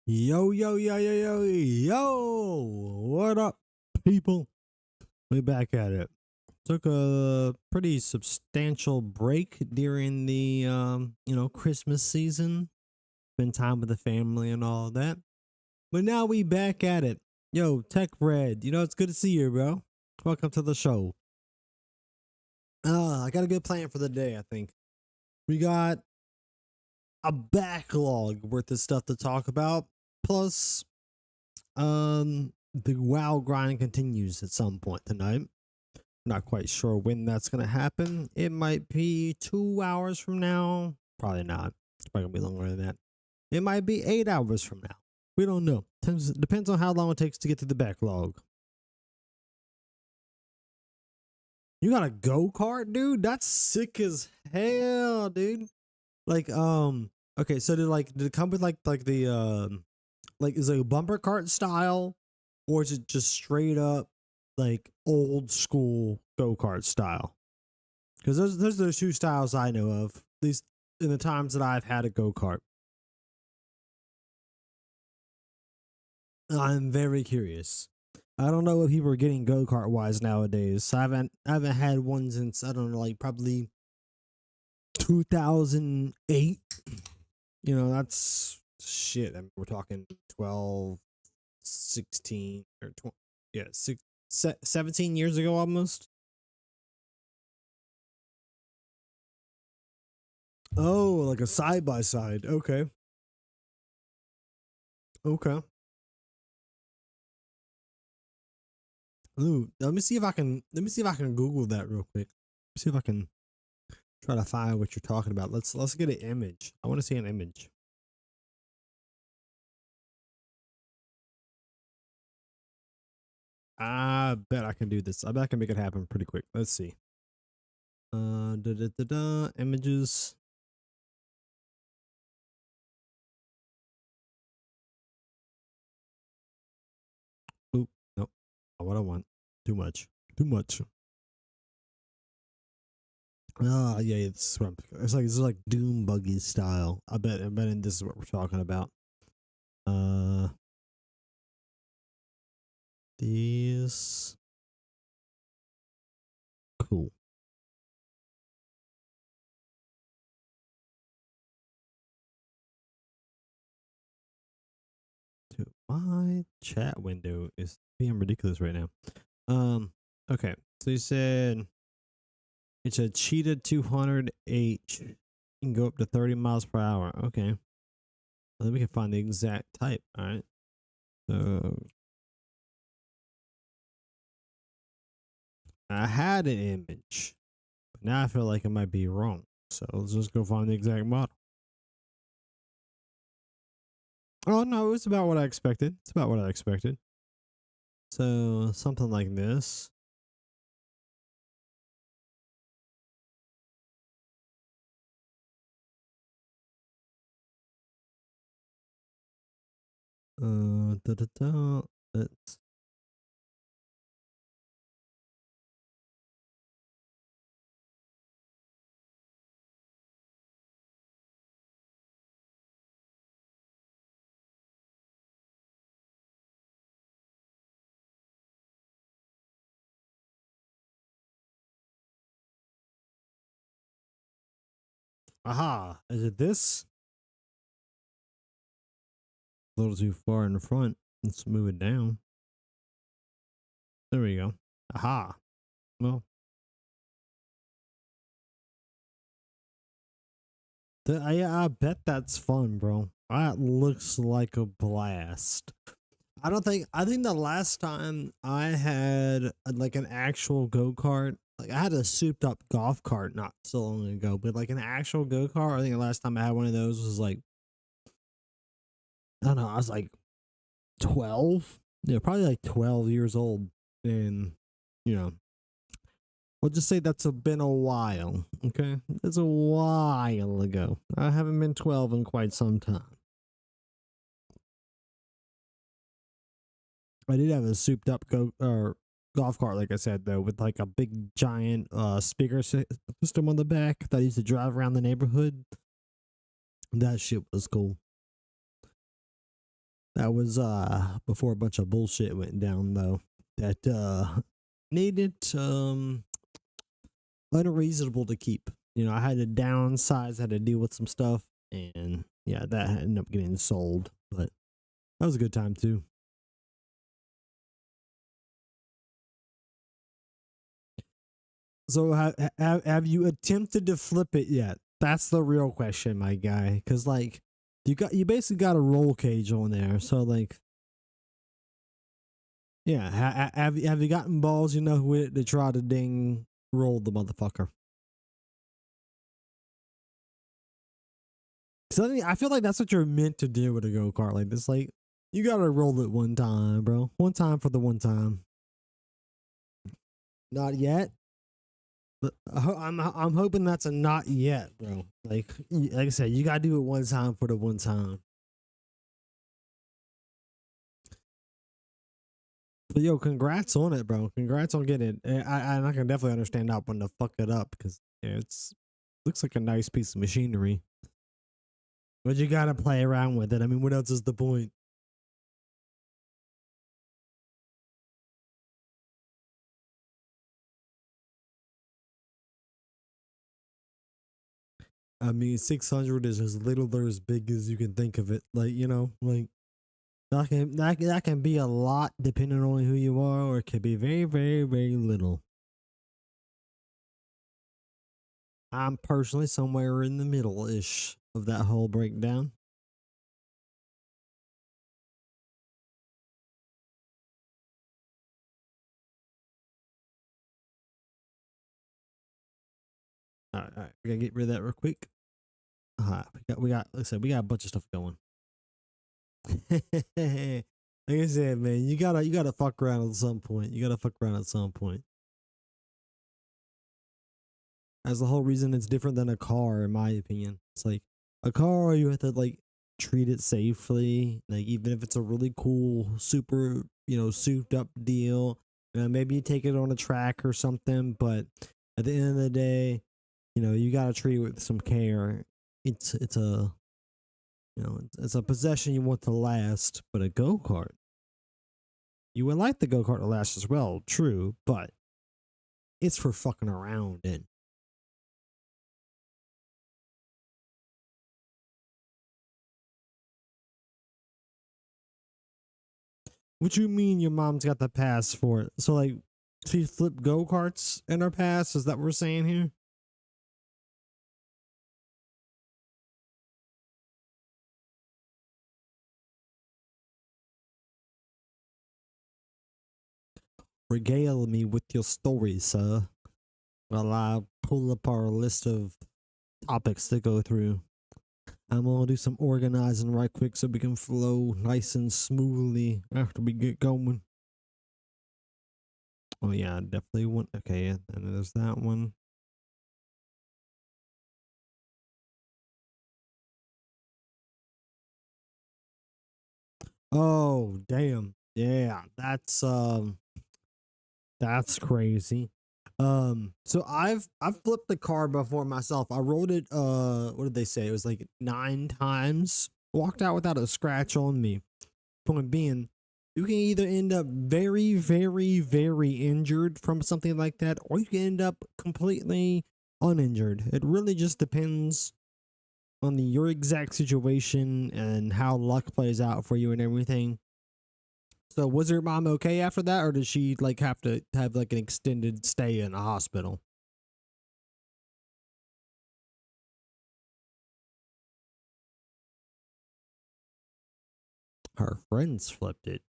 Yo, yo, yo, yo, yo, yo! What up, people? We back at it. Took a pretty substantial break during the Christmas season. Spend time with the family and all of that. But now we back at it. Yo, Tech Red, it's good to see you, bro. Welcome to the show. I got a good plan for the day, I think. We got a backlog worth of stuff to talk about. Plus, the WoW grind continues at some point tonight. Not quite sure when that's gonna happen. It might be 2 hours from now. Probably not. It's probably gonna be longer than that. It might be 8 hours from now. We don't know. Depends on how long it takes to get to the backlog. You got a go-kart, dude? That's sick as hell, dude. Like, okay, so did it come with like the is it a bumper cart style, or is it just straight up like old school go-kart style? Because those are the two styles I know of, at least in the times that I've had a go-kart. I'm very curious. I don't know if people are getting go-kart wise nowadays. I haven't had one since, I don't know, like probably 2008. That's shit. I mean, we're talking 12, 16, or 20, yeah, 17 years ago almost. Oh, like a side by side. Okay. Okay. Ooh, let me see if I can Google that real quick. See if I can try to find what you're talking about. Let's get an image. I want to see an image. I bet I can do this. I bet I can make it happen pretty quick. Let's see. Images. Oop, nope. Not what I want. Too much. Too much. Ah, yeah, it's like Doom buggy style. I bet this is what we're talking about. Uh, these cool. To my chat window is being ridiculous right now. Okay, so you said it's a Cheetah 200H. You can go up to 30 miles per hour. Okay, then we can find the exact type. All right. So I had an image, but now I feel like it might be wrong. So let's just go find the exact model. Oh no, it's about what I expected. It's about what I expected. So something like this. Da, da, da. Let's. Aha! Is it this? A little too far in the front. Let's move it down. There we go. Aha! Well, I bet that's fun, bro. That looks like a blast. I think the last time I had like an actual go-kart, like I had a souped up golf cart not so long ago, but like an actual go-kart, I think the last time I had one of those was like, I don't know, I was like 12. Yeah, probably like 12 years old. And, you know, we'll just say been a while. Okay. It's a while ago. I haven't been 12 in quite some time. I did have a souped up golf cart, like I said, though, with like a big giant speaker system on the back that I used to drive around the neighborhood. That shit was cool. That was before a bunch of bullshit went down though. That needed unreasonable to keep. You know, I had to downsize, had to deal with some stuff, and yeah, that ended up getting sold. But that was a good time too. So have you attempted to flip it yet? That's the real question, my guy. Because like you basically got a roll cage on there. So like yeah, have you gotten balls enough with it to try to ding roll the motherfucker? So I feel like that's what you're meant to do with a go kart like this. Like you gotta roll it one time, bro. One time for the one time. Not yet. But I'm hoping that's a not yet, bro. Like I said, you gotta do it one time for the one time. But yo, congrats on it, bro. Congrats on getting it. I can definitely understand not wanting to fuck it up because yeah, it's looks like a nice piece of machinery. But you gotta play around with it. I mean, what else is the point? I mean, 600 is as little or as big as you can think of it. Like you know, like that can be a lot depending on who you are, or it can be very, very, very little. I'm personally somewhere in the middle ish of that whole breakdown. All right, we gotta get rid of that real quick. Like I said, we got a bunch of stuff going. Like I said, man, you gotta fuck around at some point. You gotta fuck around at some point. That's the whole reason it's different than a car, in my opinion. It's like a car, you have to like treat it safely. Like even if it's a really cool, super, you know, souped up deal, maybe you take it on a track or something. But at the end of the day, you know, you gotta treat it with some care. It's a you know it's a possession you want to last. But a go kart, you would like the go kart to last as well. True, but it's for fucking around and what you mean your mom's got the pass for it? So like she flipped go karts in her past? Is that what we're saying here? Regale me with your stories, sir. While I pull up our list of topics to go through. I'm gonna do some organizing right quick so we can flow nice and smoothly after we get going. Oh yeah, definitely one. Okay, and then there's that one. Oh damn, yeah, that's crazy. So I've flipped the car before myself. I rode it. What did they say? It was like 9 times. Walked out without a scratch on me. Point being, you can either end up very, very, very injured from something like that, or you can end up completely uninjured. It really just depends on your exact situation and how luck plays out for you and everything. So was your mom okay after that, or did she like have to have like an extended stay in a hospital? Her friends flipped it.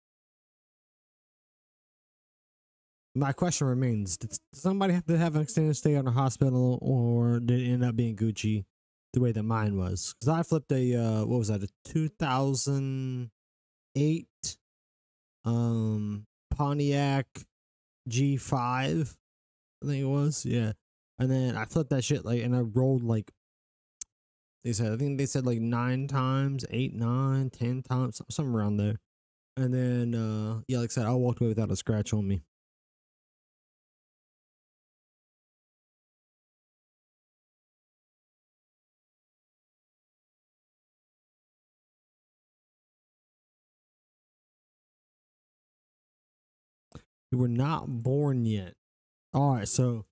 My question remains: did somebody have to have an extended stay in a hospital, or did it end up being Gucci the way that mine was? Because I flipped a what was that? A 2008 Pontiac G5, I think it was. Yeah, and then I flipped that shit like, and I rolled like they said. I think they said like 9 times, 8, 9, 10 times, something around there. And then yeah, like I said, I walked away without a scratch on me. You were not born yet. All right, so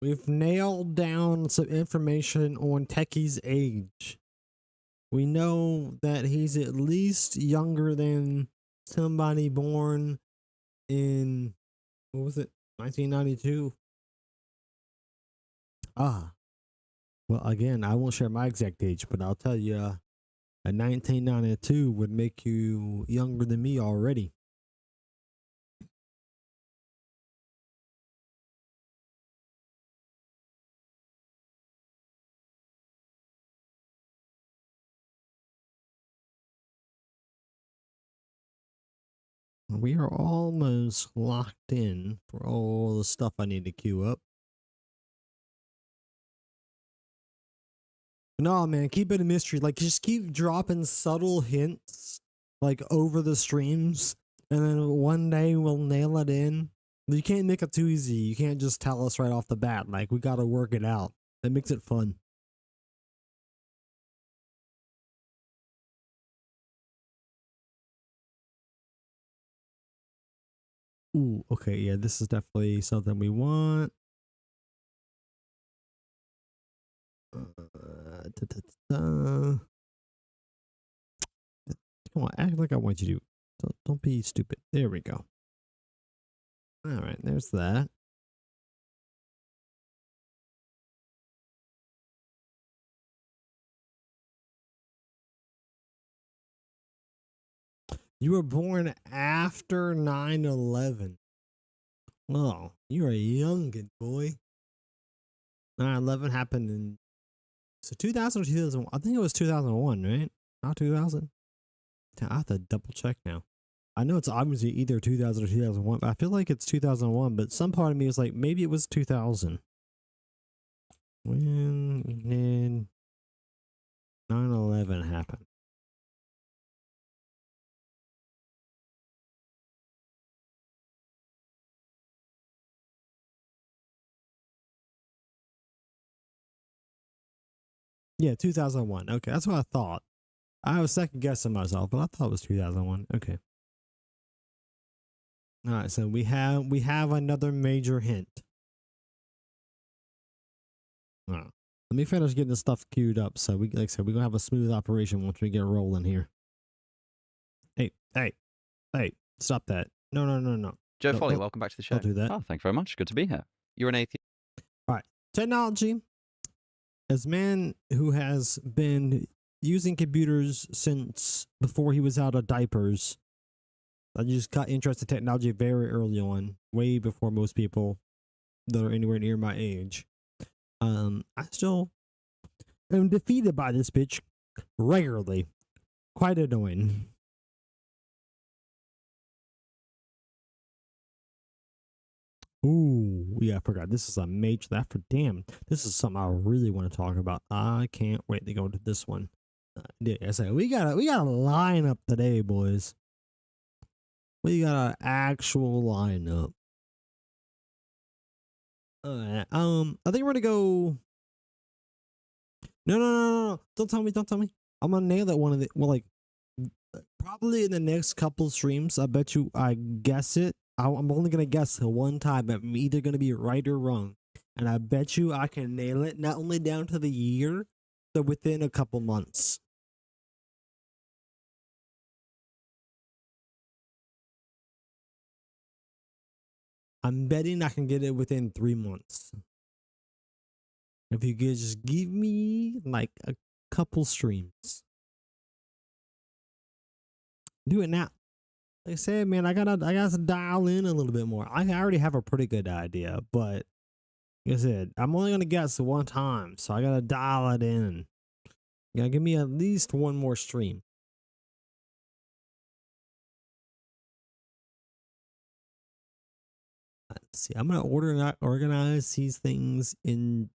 we've nailed down some information on Techie's age. We know that he's at least younger than somebody born in, what was it, 1992? Ah, well, again, I won't share my exact age, but I'll tell you, a 1992 would make you younger than me already. We are almost locked in for all the stuff I need to queue up. No, man, keep it a mystery. Like, just keep dropping subtle hints, like, over the streams, and then one day we'll nail it in. You can't make it too easy. You can't just tell us right off the bat. Like, we gotta work it out. That makes it fun. Ooh, okay, yeah, this is definitely something we want. Come on, act like I want you to. Don't be stupid. There we go. All right, there's that. You were born after 9/11. Oh, you're a youngin' boy. 9/11 happened in 2000 or 2001. I think it was 2001, right? Not 2000. I have to double check now. I know it's obviously either 2000 or 2001, but I feel like it's 2001. But some part of me is like, maybe it was 2000. When did 9/11 happen? Yeah, 2001. Okay, that's what I thought. I was second guessing myself, but I thought it was 2001. Okay. All right, so we have another major hint. All right. Let me finish getting the stuff queued up, so we, like I said, we're gonna have a smooth operation once we get rolling here. Hey, stop that! No. Joe No, Foley, don't- welcome back to the show. Don't do that. Oh, thank you very much. Good to be here. You're an atheist. All right, technology. As a man who has been using computers since before he was out of diapers, I just got interested in technology very early on, way before most people that are anywhere near my age. I still am defeated by this bitch regularly. Quite annoying. Ooh, yeah, I forgot. This is a major. Damn, this is something I really want to talk about. I can't wait to go to this one. Yeah, I say we got a lineup today, boys. We got an actual lineup. Alright, I think we're gonna go. No. Don't tell me. I'm gonna nail that one of the. Well, like, probably in the next couple streams. I bet you. I guess it. I'm only gonna guess one time. I'm either gonna be right or wrong, and I bet you I can nail it. Not only down to the year, but within a couple months. I'm betting I can get it within 3 months. If you could just give me like a couple streams. Do it now. Like I said, man, I gotta dial in a little bit more. I already have a pretty good idea, but like I said, I'm only gonna guess one time, so I gotta dial it in. You gotta give me at least one more stream. Let's see, I'm gonna organize these things in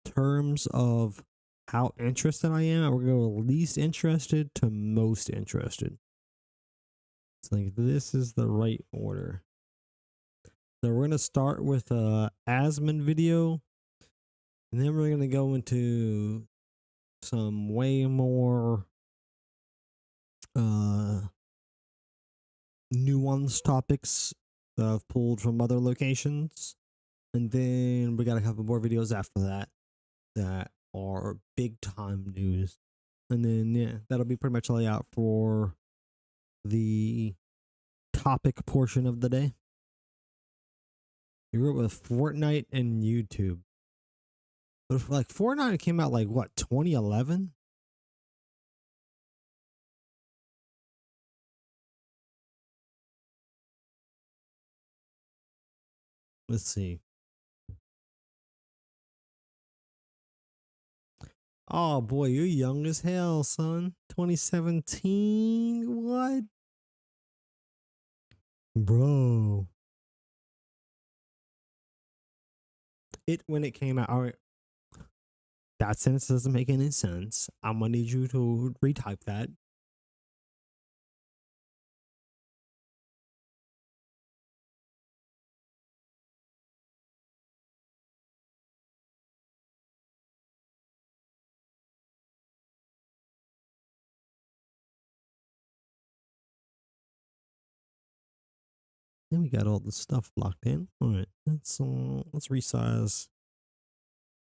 terms of how interested I am. We're gonna go least interested to most interested. It's like this is the right order. So we're gonna start with a Asmon video, and then we're gonna go into some way more nuanced topics stuff pulled from other locations. And then we got a couple more videos after that that are big time news. And then, yeah, that'll be pretty much all out for the topic portion of the day. We grew up with Fortnite and YouTube. But if, like, Fortnite came out like what, 2011? Let's see. Oh boy, you're young as hell, son. 2017? What? Bro. When it came out, all right. That sentence doesn't make any sense. I'm gonna need you to retype that. Then we got all the stuff locked in. All right, let's resize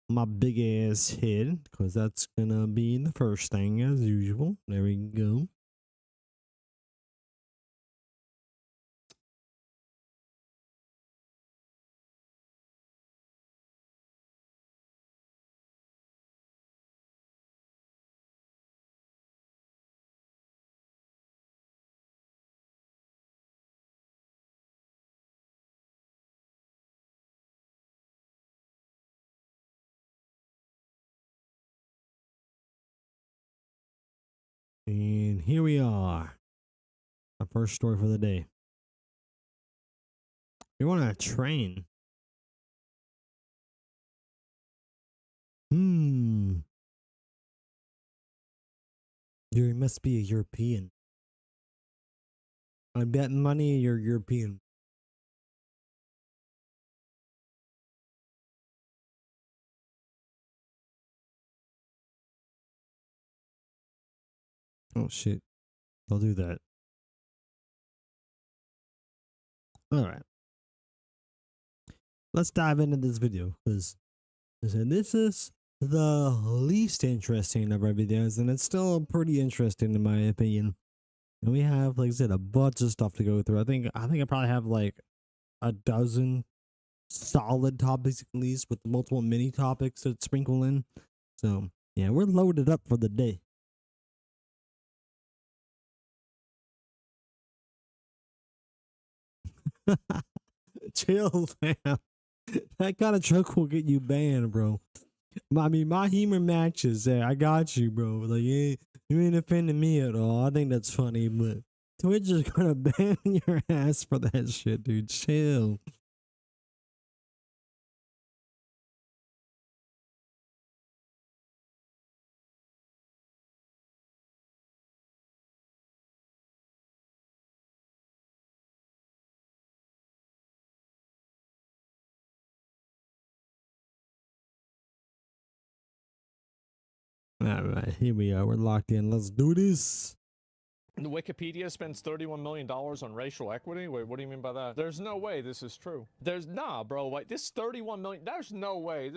my big ass head because that's gonna be the first thing as usual. There we go. And here we are. Our first story for the day. You're on a train. You must be a European. I bet money you're European. Oh shit. I'll do that. Alright. Let's dive into this video because this is the least interesting of our videos, and it's still pretty interesting in my opinion. And we have, like I said, a bunch of stuff to go through. I think I probably have like a dozen solid topics at least, with multiple mini topics that sprinkle in. So yeah, we're loaded up for the day. Chill, fam. That kind of joke will get you banned, bro. I mean, my humor matches. I got you, bro. Like, yeah, you ain't offending me at all. I think that's funny, but Twitch is gonna ban your ass for that shit, dude. Chill. All right, here we are. We're locked in. Let's do this. The Wikipedia spends $31 million on racial equity? Wait, what do you mean by that? There's no way this is true. Nah, bro. Like, this 31 million, there's no way.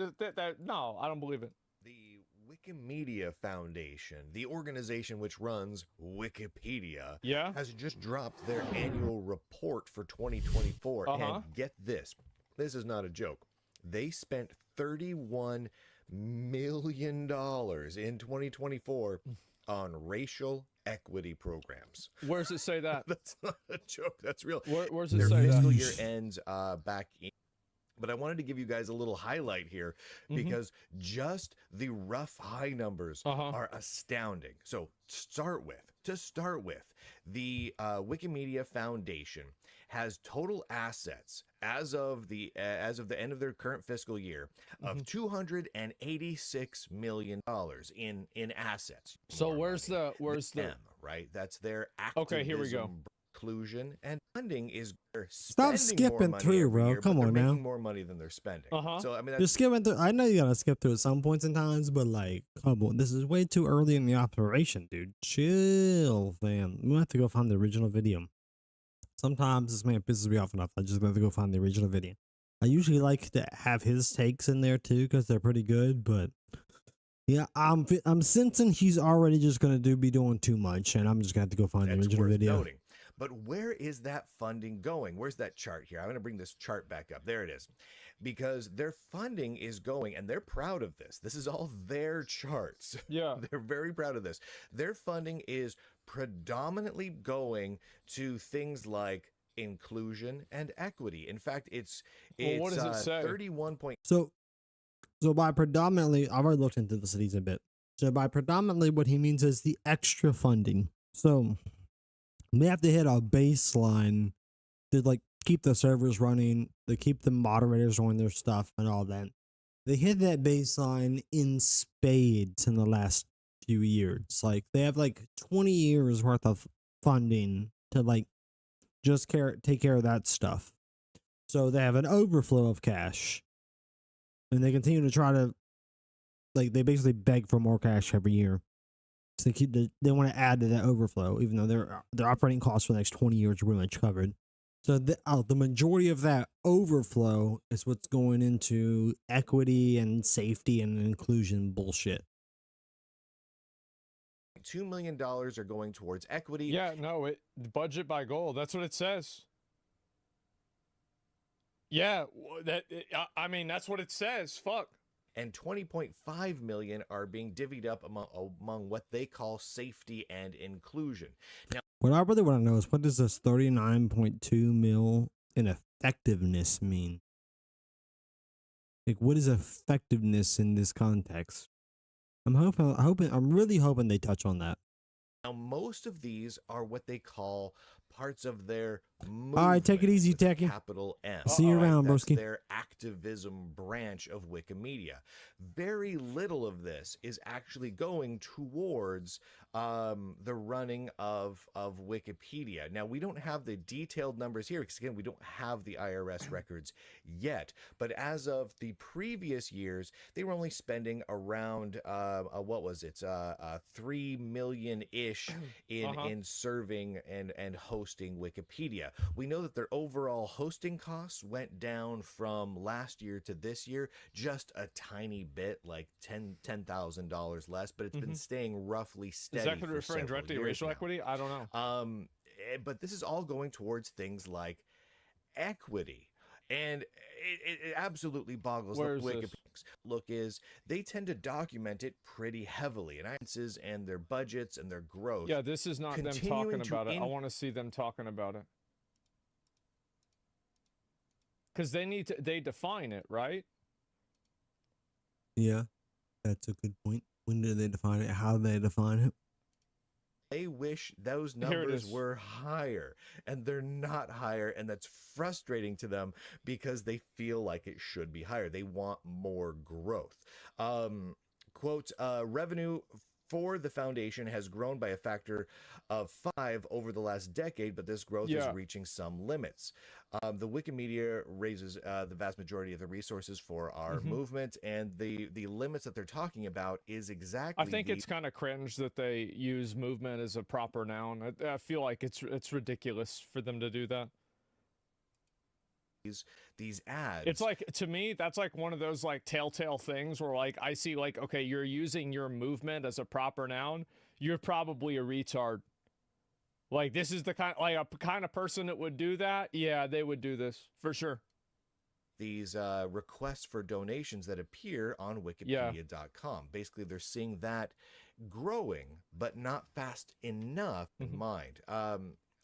No, I don't believe it. The Wikimedia Foundation, the organization which runs Wikipedia, has just dropped their annual report for 2024. And get this, this is not a joke. They spent $31 million in 2024 on racial equity programs. Where does it say that? That's not a joke. That's real. Where's it Their say fiscal that? year ends back in. But I wanted to give you guys a little highlight here because just the rough high numbers are astounding. So to start with, the Wikimedia Foundation has total assets as of the end of their current fiscal year of $286 million in assets. So where's the right? That's their activism. Okay, here we go. Inclusion and funding is stop skipping through, bro. Year, come on now. Making more money than they're spending. So I mean, you're skipping through. I know you gotta skip through at some points in times, but like, come on, this is way too early in the operation, dude. Chill, fam. We have to go find the original video. Sometimes this man pisses me off enough. I just have to go find the original video. I usually like to have his takes in there too because they're pretty good. But yeah, I'm sensing he's already just gonna be doing too much, and I'm just gonna have to go find the original video. Noting. But where is that funding going? Where's that chart here? I'm going to bring this chart back up. There it is. Because their funding is going, and they're proud of this. This is all their charts. Yeah. They're very proud of this. Their funding is predominantly going to things like inclusion and equity. In fact, it's what does it say? 31 point. So by predominantly, I've already looked into the cities a bit. So by predominantly, what he means is the extra funding. So they have to hit a baseline to like keep the servers running, to keep the moderators doing their stuff and all that. They hit that baseline in spades in the last few years. Like they have like 20 years worth of funding to like just take care of that stuff. So they have an overflow of cash, and they continue to try to like they basically beg for more cash every year. So they want to add to that overflow, even though their operating costs for the next 20 years are pretty much covered. So the majority of that overflow is what's going into equity and safety and inclusion bullshit. $2 million are going towards equity. Yeah, no, budget by goal. That's what it says. Yeah, I mean, that's what it says. Fuck. And 20.5 million are being divvied up among what they call safety and inclusion. Now, what I really want to know is, what does this 39.2 mil in effectiveness mean? Like, what is effectiveness in this context? I'm really hoping they touch on that. Now, most of these are what they call parts of their movement. All right, take it easy, Techie. Capital M. See you around, That's broski. their activism branch of Wikimedia. Very little of this is actually going towards the running of Wikipedia. Now, we don't have the detailed numbers here because, again, we don't have the IRS records yet. But as of the previous years, they were only spending around, what was it, 3 million-ish in serving and hosting Wikipedia. We know that their overall hosting costs went down from last year to this year just a tiny bit, like $10,000 less, but it's been staying roughly steady. Is that could referring directly to racial equity? I don't know. But this is all going towards things like equity. And it absolutely boggles Where is Wikipedia's this? Look is they tend to document it pretty heavily, and their budgets and their growth. Yeah, this is not them talking about it. I want to see them talking about it. Because they define it, right? Yeah, that's a good point. When do they define it? How do they define it? They wish those numbers were higher, and they're not higher, and that's frustrating to them because they feel like it should be higher. They want more growth. Quote, revenue for the foundation has grown by a factor of 5 over the last decade, but this growth is reaching some limits. The Wikimedia raises the vast majority of the resources for our movement, and the limits that they're talking about is exactly. I think it's kind of cringe that they use movement as a proper noun. I feel like it's ridiculous for them to do that. These ads. It's like, to me, that's like one of those like telltale things where like I see like, okay, you're using your movement as a proper noun. You're probably a retard. Like, this is the kind of person that would do that. Yeah, they would do this for sure. These requests for donations that appear on wikipedia.com. Basically, they're seeing that growing, but not fast enough in mind.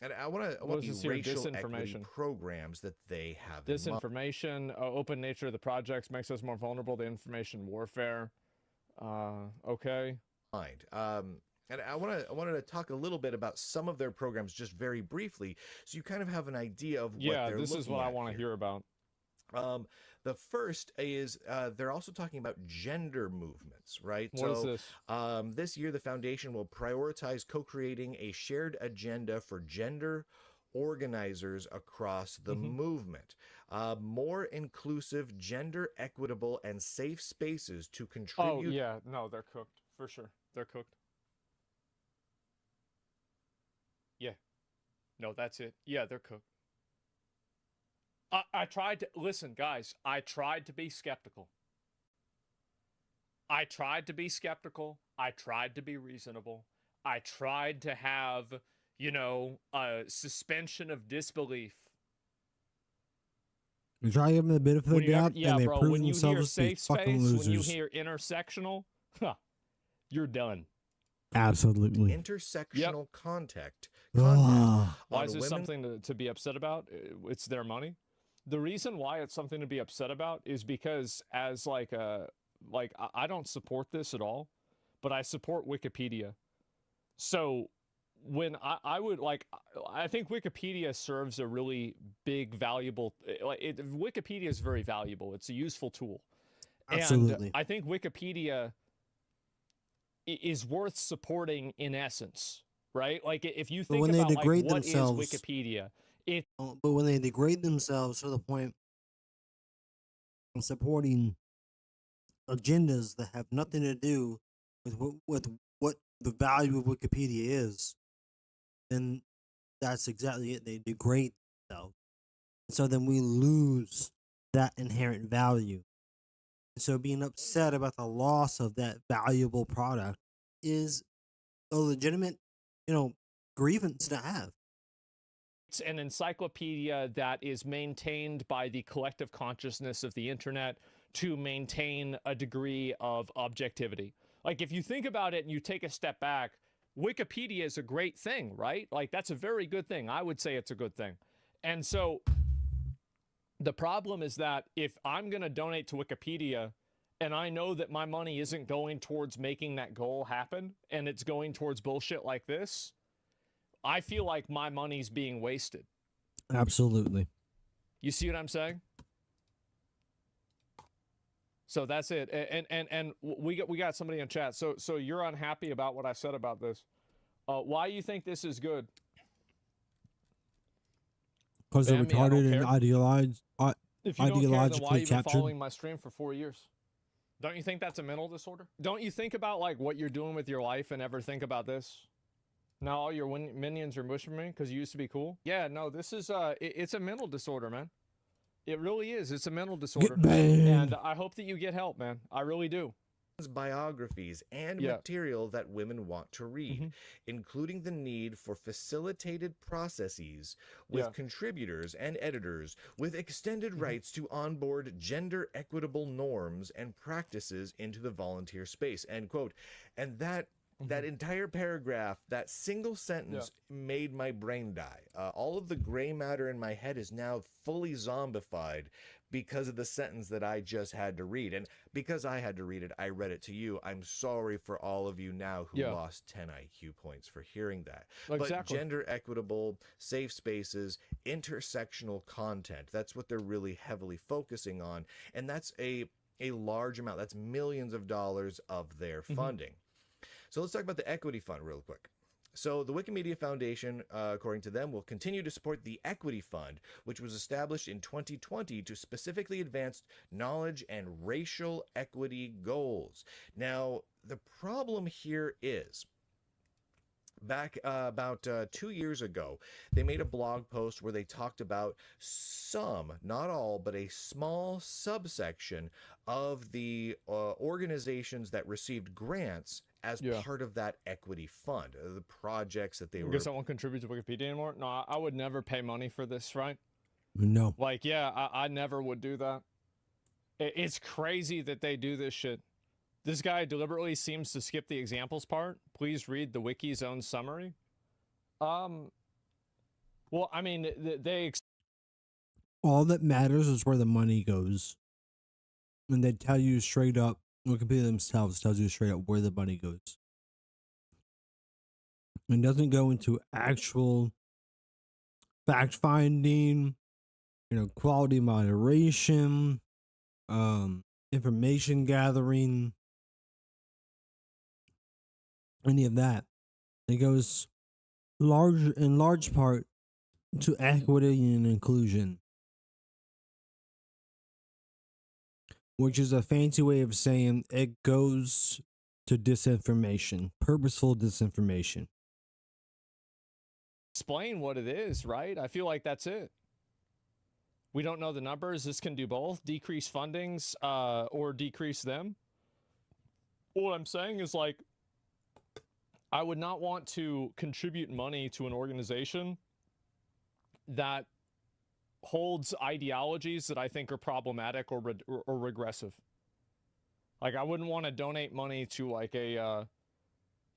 And I want the racial equity programs that they have. Disinformation, open nature of the projects makes us more vulnerable to information warfare. Okay. And I wanted to talk a little bit about some of their programs just very briefly, so you kind of have an idea of what they're looking at. Yeah, this is what I want to hear about. The first is they're also talking about gender movements, right? What is this? This year, the foundation will prioritize co-creating a shared agenda for gender organizers across the movement. More inclusive, gender equitable, and safe spaces to contribute. Oh, yeah. No, they're cooked. For sure. They're cooked. Yeah. No, that's it. Yeah, they're cooked. I tried to listen, guys. I tried to be skeptical. I tried to be skeptical. I tried to be reasonable. I tried to have, you know, a suspension of disbelief. You try to give them the benefit of the doubt, and they prove when you hear themselves to be safe fucking space, losers. when you hear intersectional, you're done. Absolutely. Intersectional contact. Ah. Why is this something to be upset about? It's their money. The reason why it's something to be upset about is because as I don't support this at all, but I support Wikipedia. So when I think Wikipedia serves a really big, valuable, Wikipedia is very valuable. It's a useful tool. Absolutely. And I think Wikipedia is worth supporting in essence, right? Like if you think about like, what is Wikipedia, but when they degrade themselves to the point of supporting agendas that have nothing to do with what the value of Wikipedia is, then that's exactly it. They degrade themselves. So then we lose that inherent value. So being upset about the loss of that valuable product is a legitimate, grievance to have. It's an encyclopedia that is maintained by the collective consciousness of the internet to maintain a degree of objectivity. Like if you think about it and you take a step back, Wikipedia is a great thing, right? Like that's a very good thing. I would say it's a good thing. And so the problem is that if I'm going to donate to Wikipedia and I know that my money isn't going towards making that goal happen and it's going towards bullshit like this, I feel like my money's being wasted. Absolutely. You see what I'm saying? So that's it. And we got somebody in chat. So you're unhappy about what I said about this. Why do you think this is good? Because they're retarded and ideologically if you don't care, then why have you been captured. following my stream for 4 years? Don't you think that's a mental disorder? Don't you think about like what you're doing with your life and ever think about this? Now all your minions are mushing me because you used to be cool. Yeah, no, this is it's a mental disorder, man. It really is. It's a mental disorder, and I hope that you get help, man. I really do. Biographies and material that women want to read, including the need for facilitated processes with contributors and editors with extended rights to onboard gender equitable norms and practices into the volunteer space, end quote. And that entire paragraph, that single sentence made my brain die. All of the gray matter in my head is now fully zombified because of the sentence that I just had to read. And because I had to read it, I read it to you. I'm sorry for all of you now who lost 10 IQ points for hearing that. Exactly. But gender equitable, safe spaces, intersectional content, that's what they're really heavily focusing on. And that's a large amount. That's millions of dollars of their funding. So let's talk about the equity fund real quick. So the Wikimedia Foundation, according to them, will continue to support the Equity Fund, which was established in 2020 to specifically advance knowledge and racial equity goals. Now, the problem here is, back about 2 years ago, they made a blog post where they talked about some, not all, but a small subsection of the organizations that received grants as part of that equity fund, the projects that they were. Because someone contributes to Wikipedia anymore? No, I would never pay money for this, right? No. Like, I never would do that. It's crazy that they do this shit. This guy deliberately seems to skip the examples part. Please read the wiki's own summary. Well, I mean, all that matters is where the money goes. And they tell you straight up, Wikipedia themselves tells you straight up where the money goes. It doesn't go into actual fact finding, quality moderation, information gathering, any of that. It goes in large part to equity and inclusion, which is a fancy way of saying it goes to disinformation, purposeful disinformation. explain what it is, right? I feel like that's it. We don't know the numbers. This can do both, decrease fundings or decrease them. What I'm saying is, like, I would not want to contribute money to an organization that holds ideologies that I think are problematic or regressive. Like, I wouldn't want to donate money to like a,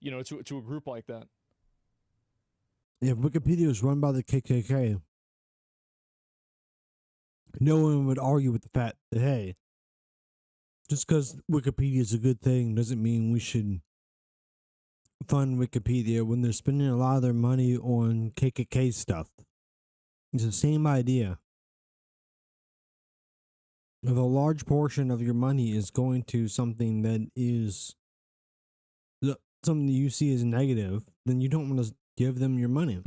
you know, to a group like that. If Wikipedia was run by the KKK, no one would argue with the fact that, hey, just because Wikipedia is a good thing doesn't mean we should fund Wikipedia when they're spending a lot of their money on KKK stuff. It's the same idea. If a large portion of your money is going to something that is something that you see as negative, then you don't want to give them your money.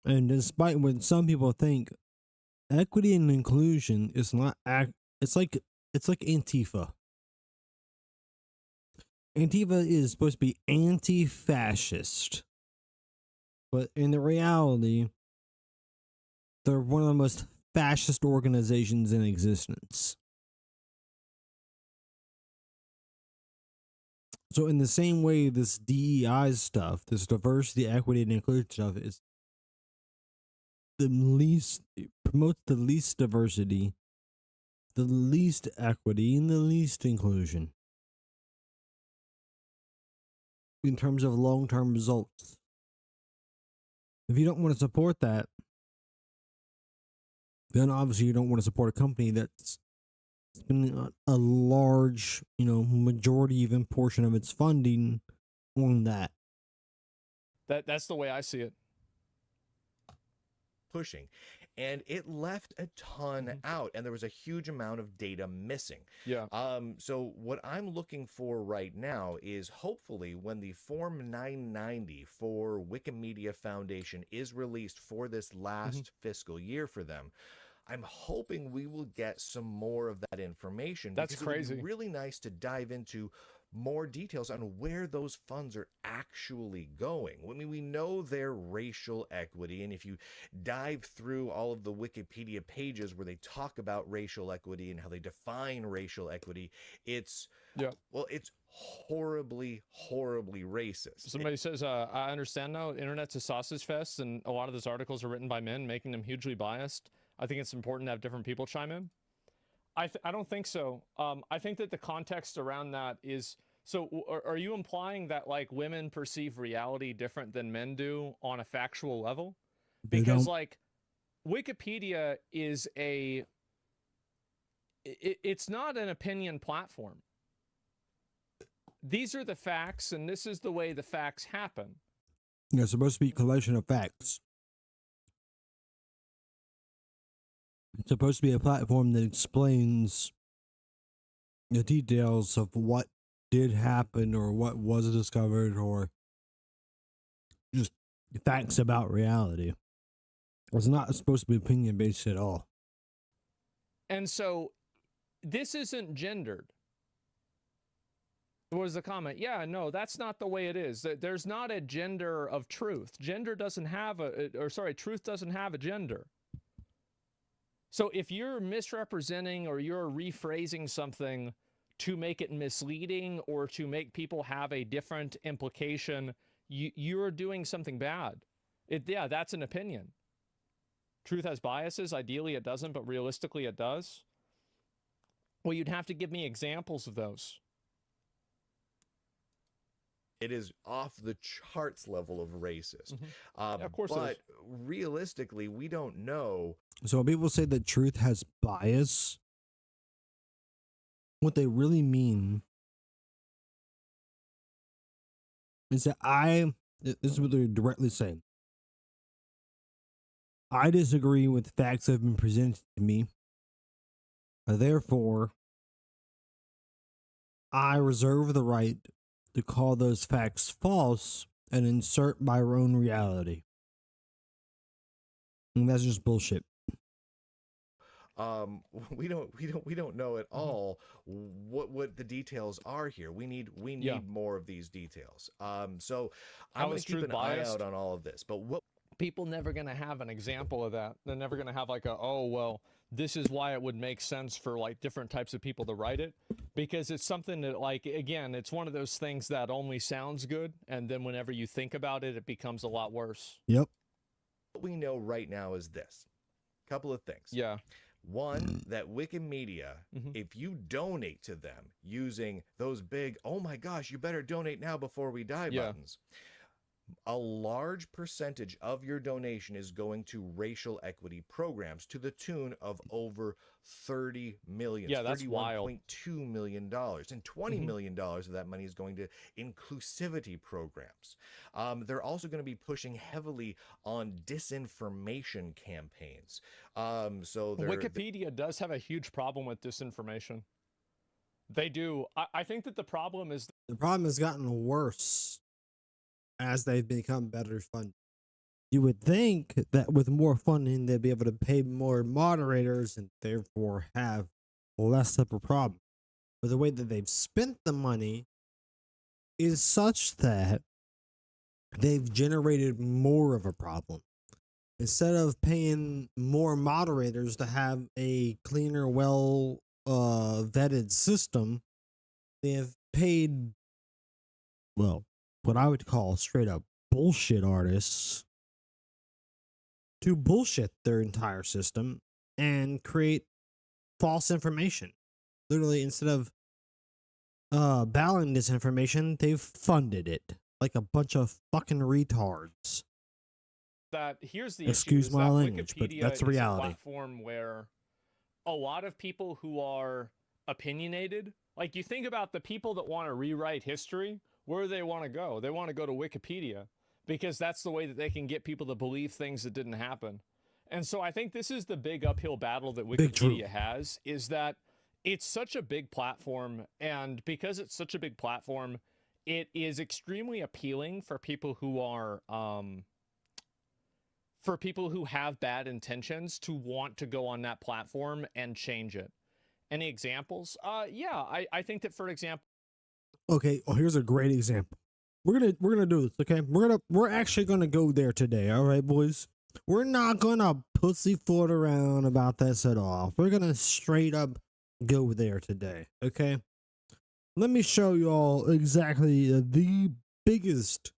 And despite what some people think, equity and inclusion is not it's like Antifa. Antifa is supposed to be anti-fascist, but in the reality, they're one of the most fascist organizations in existence. So in the same way, this DEI stuff, this diversity, equity, and inclusion stuff is it promotes the least diversity, the least equity, and the least inclusion in terms of long-term results. If you don't want to support that, then obviously you don't want to support a company that's spending a large, majority even portion of its funding on that. That's the way I see it. Pushing, and it left a ton out, and there was a huge amount of data missing. Yeah. So what I'm looking for right now is, hopefully when the Form 990 for Wikimedia Foundation is released for this last fiscal year for them, I'm hoping we will get some more of that information. That's crazy. It would be really nice to dive into more details on where those funds are actually going. I mean, we know they're racial equity, and if you dive through all of the Wikipedia pages where they talk about racial equity and how they define racial equity, it's horribly, horribly racist. Somebody says, I understand now, internet's a sausage fest, and a lot of those articles are written by men, making them hugely biased. I think it's important to have different people chime in. I don't think so. I think that the context around that is, so are you implying that like women perceive reality different than men do on a factual level? Because like Wikipedia is it's not an opinion platform. These are the facts, and this is the way the facts happen. Yeah, it's supposed to be a collection of facts. It's supposed to be a platform that explains the details of what did happen or what was discovered or just facts about reality. It's not supposed to be opinion-based at all. And so this isn't gendered. What was the comment? Yeah, no, that's not the way it is. There's not a gender of truth. Truth doesn't have a gender. So if you're misrepresenting or you're rephrasing something to make it misleading or to make people have a different implication, you're doing something bad. That's an opinion. Truth has biases. Ideally, it doesn't, but realistically, it does. Well, you'd have to give me examples of those. It is off the charts level of racist. Of course it is. But realistically, we don't know. So when people say that truth has bias, what they really mean is that this is what they're directly saying. I disagree with facts that have been presented to me. Therefore, I reserve the right to call those facts false and insert my own reality. And that's just bullshit. we don't know at all what the details are here. We need more of these details. So I'm going to keep an eye out on all of this. But what people never going to have an example of that. They're never going to have like a, oh, well, this is why it would make sense for like different types of people to write it, because it's something that, like, again, it's one of those things that only sounds good, and then whenever you think about it, it becomes a lot worse. Yep. What we know right now is this. Couple of things. Yeah. One, that Wikimedia, if you donate to them using those big, oh my gosh, you better donate now before we die buttons, a large percentage of your donation is going to racial equity programs to the tune of over $30 million. Yeah, that's wild. $31.2 million. And $20 million of that money is going to inclusivity programs. They're also going to be pushing heavily on disinformation campaigns. So Wikipedia does have a huge problem with disinformation. They do. I think that the problem has gotten worse as they've become better funded. You would think that with more funding, they'd be able to pay more moderators and therefore have less of a problem. But the way that they've spent the money is such that they've generated more of a problem. Instead of paying more moderators to have a cleaner, well vetted system, they have paid, well, what I would call straight up bullshit artists to bullshit their entire system and create false information. Literally, instead of battling this information, they've funded it like a bunch of fucking retards. That here's the excuse issue, my language, but Wikipedia that's the reality. Is a platform where a lot of people who are opinionated, like you think about the people that want to rewrite history, where do they want to go? They want to go to Wikipedia, because that's the way that they can get people to believe things that didn't happen. And so I think this is the big uphill battle that Wikipedia has, is that it's such a big platform, and because it's such a big platform, it is extremely appealing for people who are for people who have bad intentions to want to go on that platform and change it. Any examples? Yeah, I think that, for example, okay, here's a great example. We're gonna do this, okay? We're actually gonna go there today, all right, boys? We're not gonna pussyfoot around about this at all. We're gonna straight up go there today, okay? Let me show you all exactly the biggest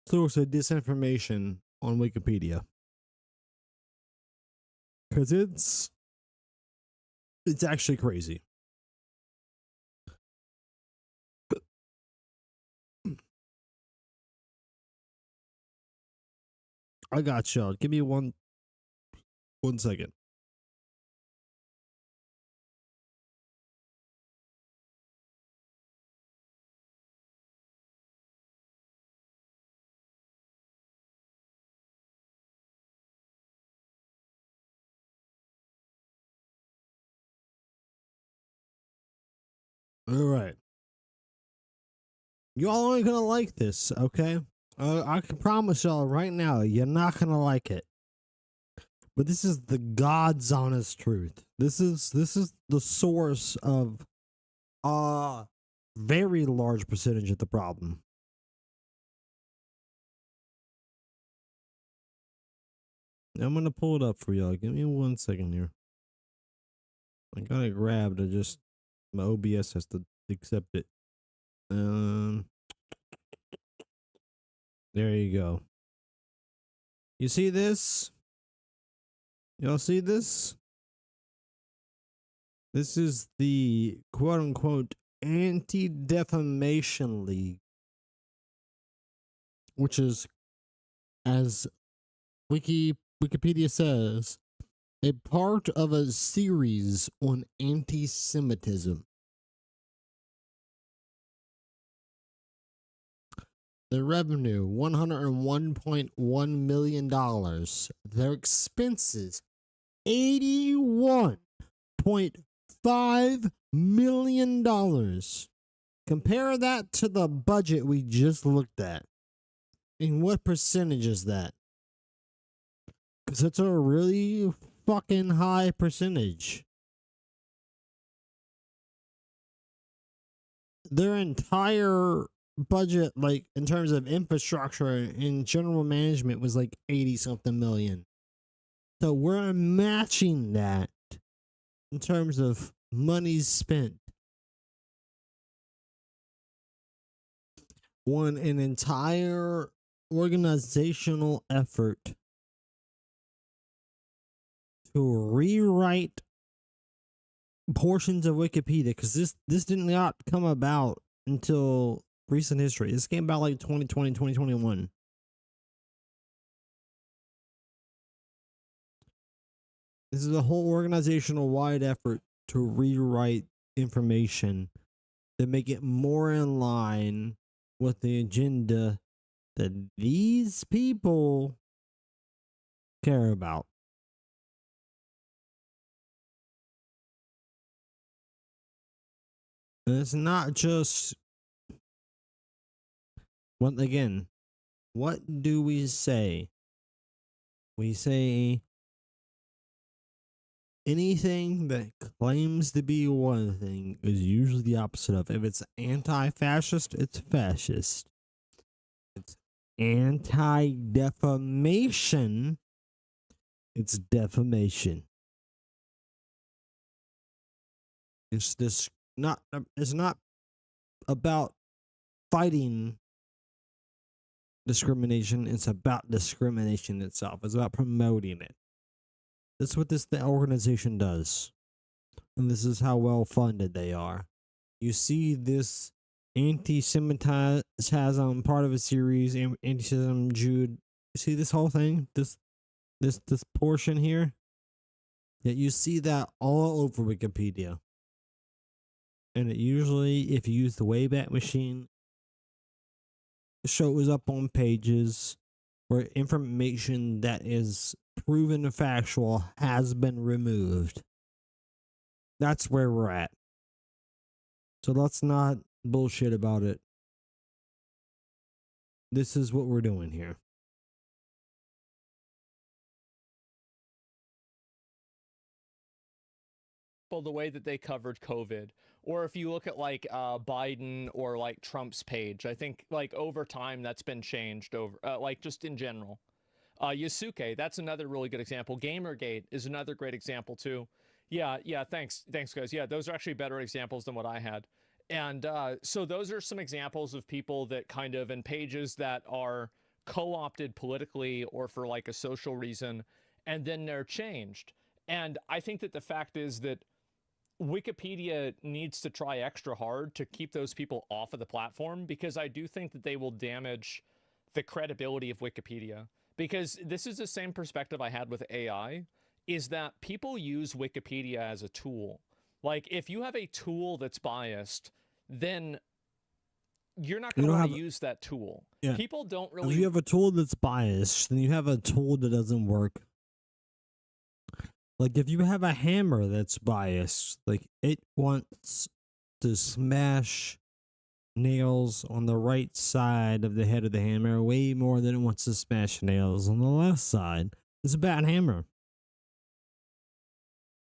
source of disinformation on Wikipedia, because it's actually crazy. I got y'all. Give me one second. All right. Y'all ain't gonna like this, okay? I can promise y'all right now, you're not gonna like it. But this is the God's honest truth. This is the source of a very large percentage of the problem. I'm gonna pull it up for y'all. Give me 1 second here. I got it grabbed. My OBS has to accept it. There you go. You see this? Y'all see this? This is the quote-unquote Anti-Defamation League, which is, as Wikipedia says, a part of a series on anti-Semitism. The revenue, $101.1 million. Their expenses, $81.5 million. Compare that to the budget we just looked at. And what percentage is that? Because it's a really fucking high percentage. Their entire budget, like in terms of infrastructure and general management, was like 80 something million. So we're matching that in terms of money spent on an entire organizational effort to rewrite portions of Wikipedia, because this did not come about until recent history. This came about like 2020, 2021. This is a whole organizational wide effort to rewrite information to make it more in line with the agenda that these people care about. And it's not just, what again, what do we say? We say anything that claims to be one thing is usually the opposite of. If it's anti-fascist, it's fascist. It's anti-defamation, it's defamation. It's not about fighting discrimination, it's about discrimination itself. It's about promoting it. That's what the organization does. And this is how well funded they are. You see this anti-Semitism part of a series, anti-Semitism Jude. You see this whole thing? This portion here? Yeah, you see that all over Wikipedia. And it usually, if you use the Wayback Machine, it shows up on pages where information that is proven factual has been removed. That's where we're at. So let's not bullshit about it. This is what we're doing here. The way that they covered COVID, or if you look at like Biden or like Trump's page, I think like over time that's been changed over like just in general. Yasuke, that's another really good example. Gamergate is another great example too. Yeah, thanks guys. Yeah, those are actually better examples than what I had. And so those are some examples of people that kind of, in pages that are co-opted politically or for like a social reason, and then they're changed. And I think that the fact is that Wikipedia needs to try extra hard to keep those people off of the platform, because I do think that they will damage the credibility of Wikipedia. Because this is the same perspective I had with AI, is that people use Wikipedia as a tool. Like, if you have a tool that's biased, then you're not going to want to use that tool. Yeah. People don't really... If you have a tool that's biased, then you have a tool that doesn't work. Like, if you have a hammer that's biased, like, it wants to smash nails on the right side of the head of the hammer way more than it wants to smash nails on the left side. It's a bad hammer.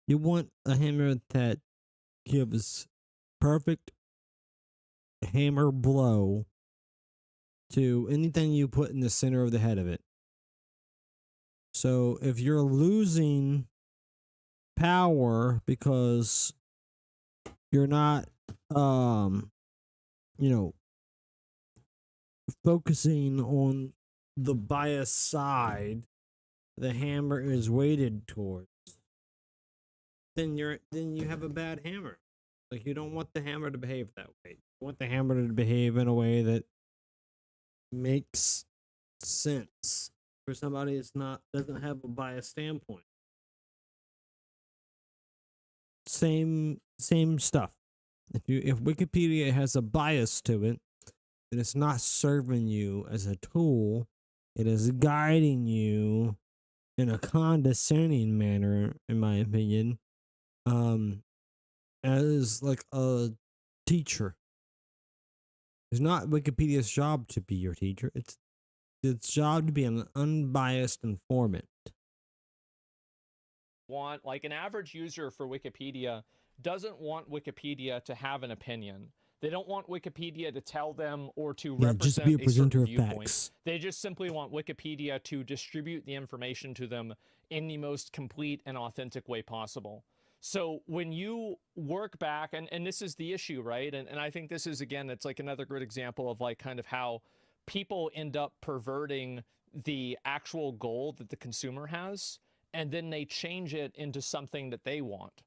You want a hammer that gives perfect hammer blow to anything you put in the center of the head of it. So if you're losing power because you're not focusing on the bias side the hammer is weighted towards, then you have a bad hammer. Like, you don't want the hammer to behave that way. You want the hammer to behave in a way that makes sense for somebody that's doesn't have a biased standpoint. Same stuff. If Wikipedia has a bias to it, then it's not serving you as a tool. It is guiding you in a condescending manner, in my opinion, as like a teacher. It's not Wikipedia's job to be your teacher. It's its job to be an unbiased informant. want, like, an average user for Wikipedia doesn't want Wikipedia to have an opinion. They don't want Wikipedia to tell them or to represent just be a certain presenter of viewpoint. facts. They just simply want Wikipedia to distribute the information to them in the most complete and authentic way possible. So when you work back, and this is the issue, right? And I think this is, again, it's like another good example of like kind of how people end up perverting the actual goal that the consumer has, and then they change it into something that they want.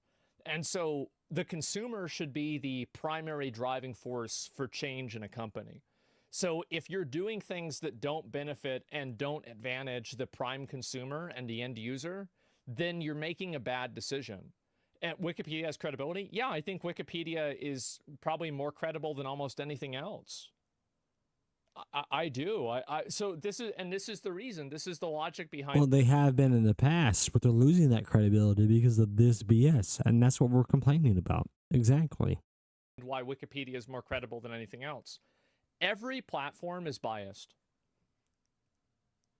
And so the consumer should be the primary driving force for change in a company. So if you're doing things that don't benefit and don't advantage the prime consumer and the end user, then you're making a bad decision. And Wikipedia has credibility? Yeah, I think Wikipedia is probably more credible than almost anything else. I do. So this is the reason. This is the logic behind. Well, they have been in the past, but they're losing that credibility because of this BS, and that's what we're complaining about. Exactly. Why Wikipedia is more credible than anything else. Every platform is biased.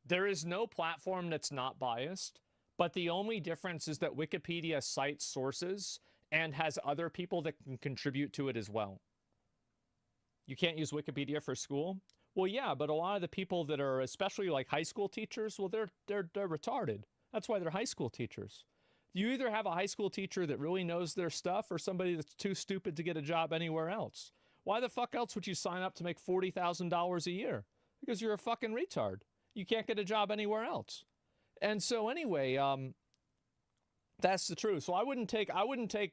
There is no platform that's not biased, but the only difference is that Wikipedia cites sources and has other people that can contribute to it as well. You can't use Wikipedia for school? Well, yeah, but a lot of the people that are, especially like high school teachers, well, they're retarded. That's why they're high school teachers. You either have a high school teacher that really knows their stuff or somebody that's too stupid to get a job anywhere else. Why the fuck else would you sign up to make $40,000 a year? Because you're a fucking retard. You can't get a job anywhere else. And so anyway, that's the truth. So I wouldn't take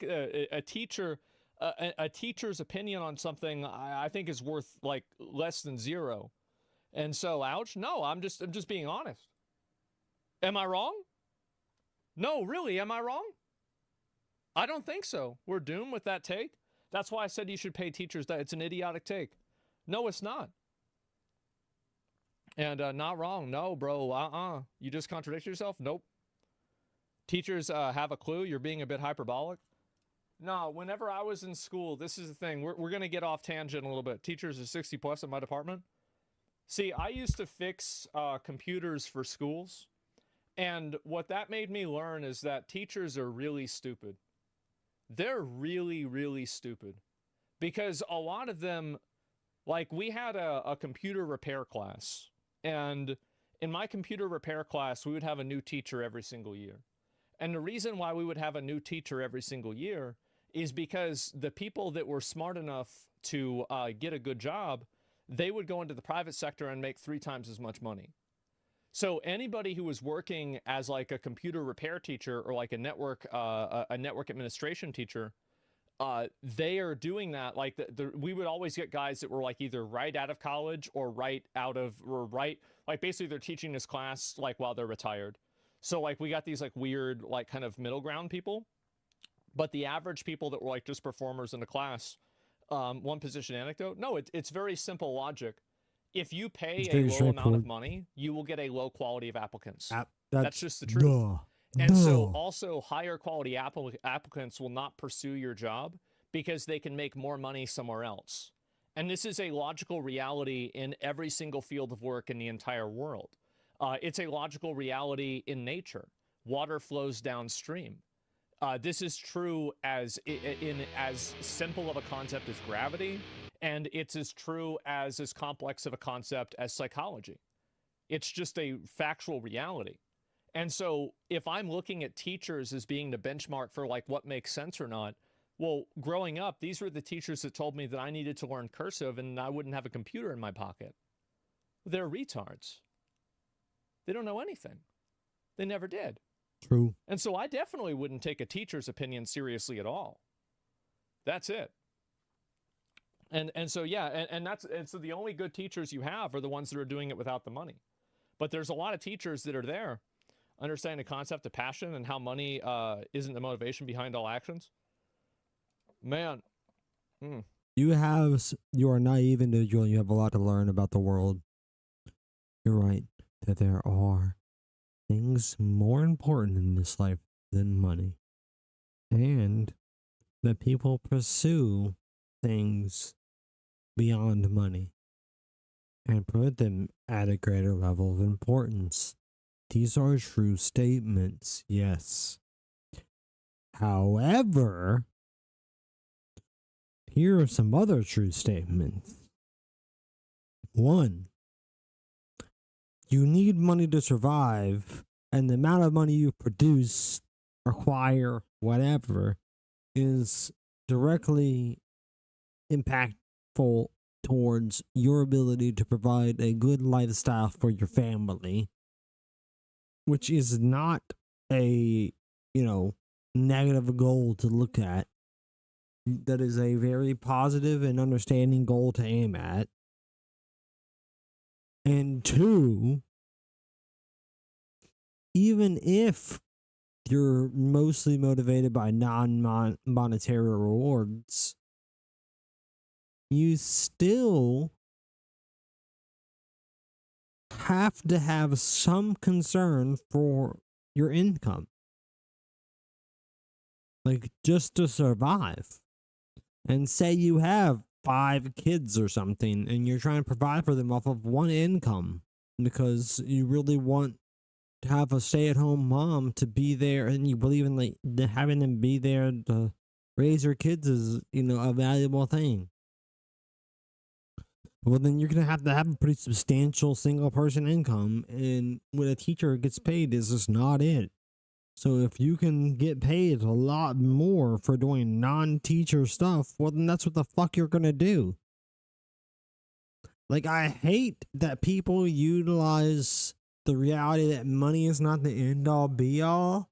a teacher. A teacher's opinion on something I think is worth like less than zero. And so, ouch. No, I'm just being honest. Am I wrong? No, really, am I wrong? I don't think so. We're doomed with that take. That's why I said you should pay teachers. That it's an idiotic take. No, it's not. And not wrong. No, bro. You just contradict yourself? Nope. Teachers have a clue. You're being a bit hyperbolic. No, whenever I was in school, this is the thing. We're going to get off tangent a little bit. Teachers are 60 plus in my department. See, I used to fix computers for schools. And what that made me learn is that teachers are really stupid. They're really, really stupid. Because a lot of them, like we had a computer repair class. And in my computer repair class, we would have a new teacher every single year. And the reason why we would have a new teacher every single year is because the people that were smart enough to get a good job, they would go into the private sector and make 3 times as much money. So anybody who was working as like a computer repair teacher or like a network administration teacher, they are doing that. Like we would always get guys that were like either right out of college or like basically they're teaching this class like while they're retired. So like we got these like weird like kind of middle ground people. But the average people that were like just performers in the class, one position anecdote. No, it's very simple logic. If you pay a low amount of money, you will get a low quality of applicants. That's just the truth. And so also higher quality applicants will not pursue your job because they can make more money somewhere else. And this is a logical reality in every single field of work in the entire world. It's a logical reality in nature. Water flows downstream. This is true as simple of a concept as gravity, and it's as true as complex of a concept as psychology. It's just a factual reality. And so if I'm looking at teachers as being the benchmark for like what makes sense or not, well, growing up, these were the teachers that told me that I needed to learn cursive and I wouldn't have a computer in my pocket. They're retards. They don't know anything. They never did. True. And so I definitely wouldn't take a teacher's opinion seriously at all. That's it. And so yeah, and so the only good teachers you have are the ones that are doing it without the money. But there's a lot of teachers that are there, understanding the concept of passion and how money isn't the motivation behind all actions. Man. You are a naive individual and you have a lot to learn about the world. You're right that there are things more important in this life than money. And that people pursue things beyond money and put them at a greater level of importance. These are true statements, yes. However, here are some other true statements. One, you need money to survive, and the amount of money you produce, acquire, whatever, is directly impactful towards your ability to provide a good lifestyle for your family, which is not a, negative goal to look at. That is a very positive and understanding goal to aim at. And two, even if you're mostly motivated by non-monetary rewards, you still have to have some concern for your income. Like, just to survive. And say you have 5 kids or something, and you're trying to provide for them off of one income because you really want to have a stay-at-home mom to be there, and you believe in having them be there to raise your kids is, a valuable thing. Well, then you're going to have a pretty substantial single-person income, and what a teacher gets paid is just not it. So if you can get paid a lot more for doing non-teacher stuff, well, then that's what the fuck you're going to do. Like, I hate that people utilize the reality that money is not the end-all be-all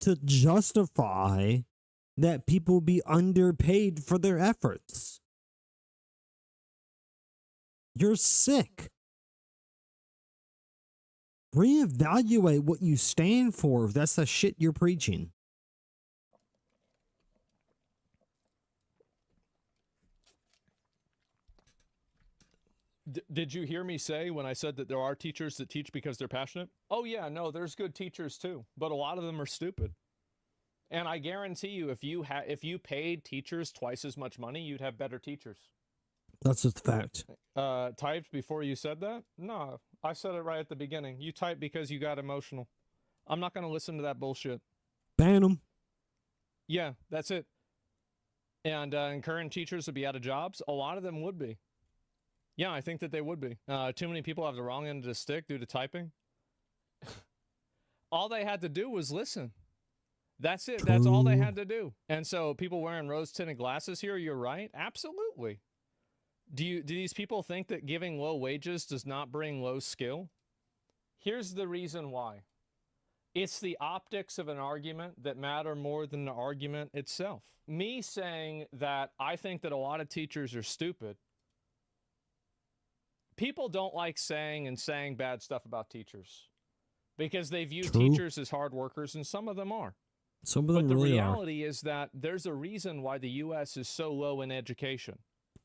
to justify that people be underpaid for their efforts. You're sick. Reevaluate what you stand for if that's the shit you're preaching. Did you hear me say when I said that there are teachers that teach because they're passionate? Oh yeah, no, there's good teachers too, but a lot of them are stupid. And I guarantee you, if you paid teachers twice as much money, you'd have better teachers. That's just the fact. Typed before you said that? No, I said it right at the beginning. You typed because you got emotional. I'm not going to listen to that bullshit. Ban them. Yeah, that's it. And current teachers would be out of jobs. A lot of them would be. Yeah, I think that they would be. Too many people have the wrong end of the stick due to typing. All they had to do was listen. That's it. True. That's all they had to do. And so people wearing rose-tinted glasses here, you're right. Absolutely. Do these people think that giving low wages does not bring low skill? Here's the reason why. It's the optics of an argument that matter more than the argument itself. Me saying that I think that a lot of teachers are stupid. People don't like saying bad stuff about teachers because they view teachers as hard workers, and some of them are. Some of them really are. But the really reality is that there's a reason why the U.S. is so low in education.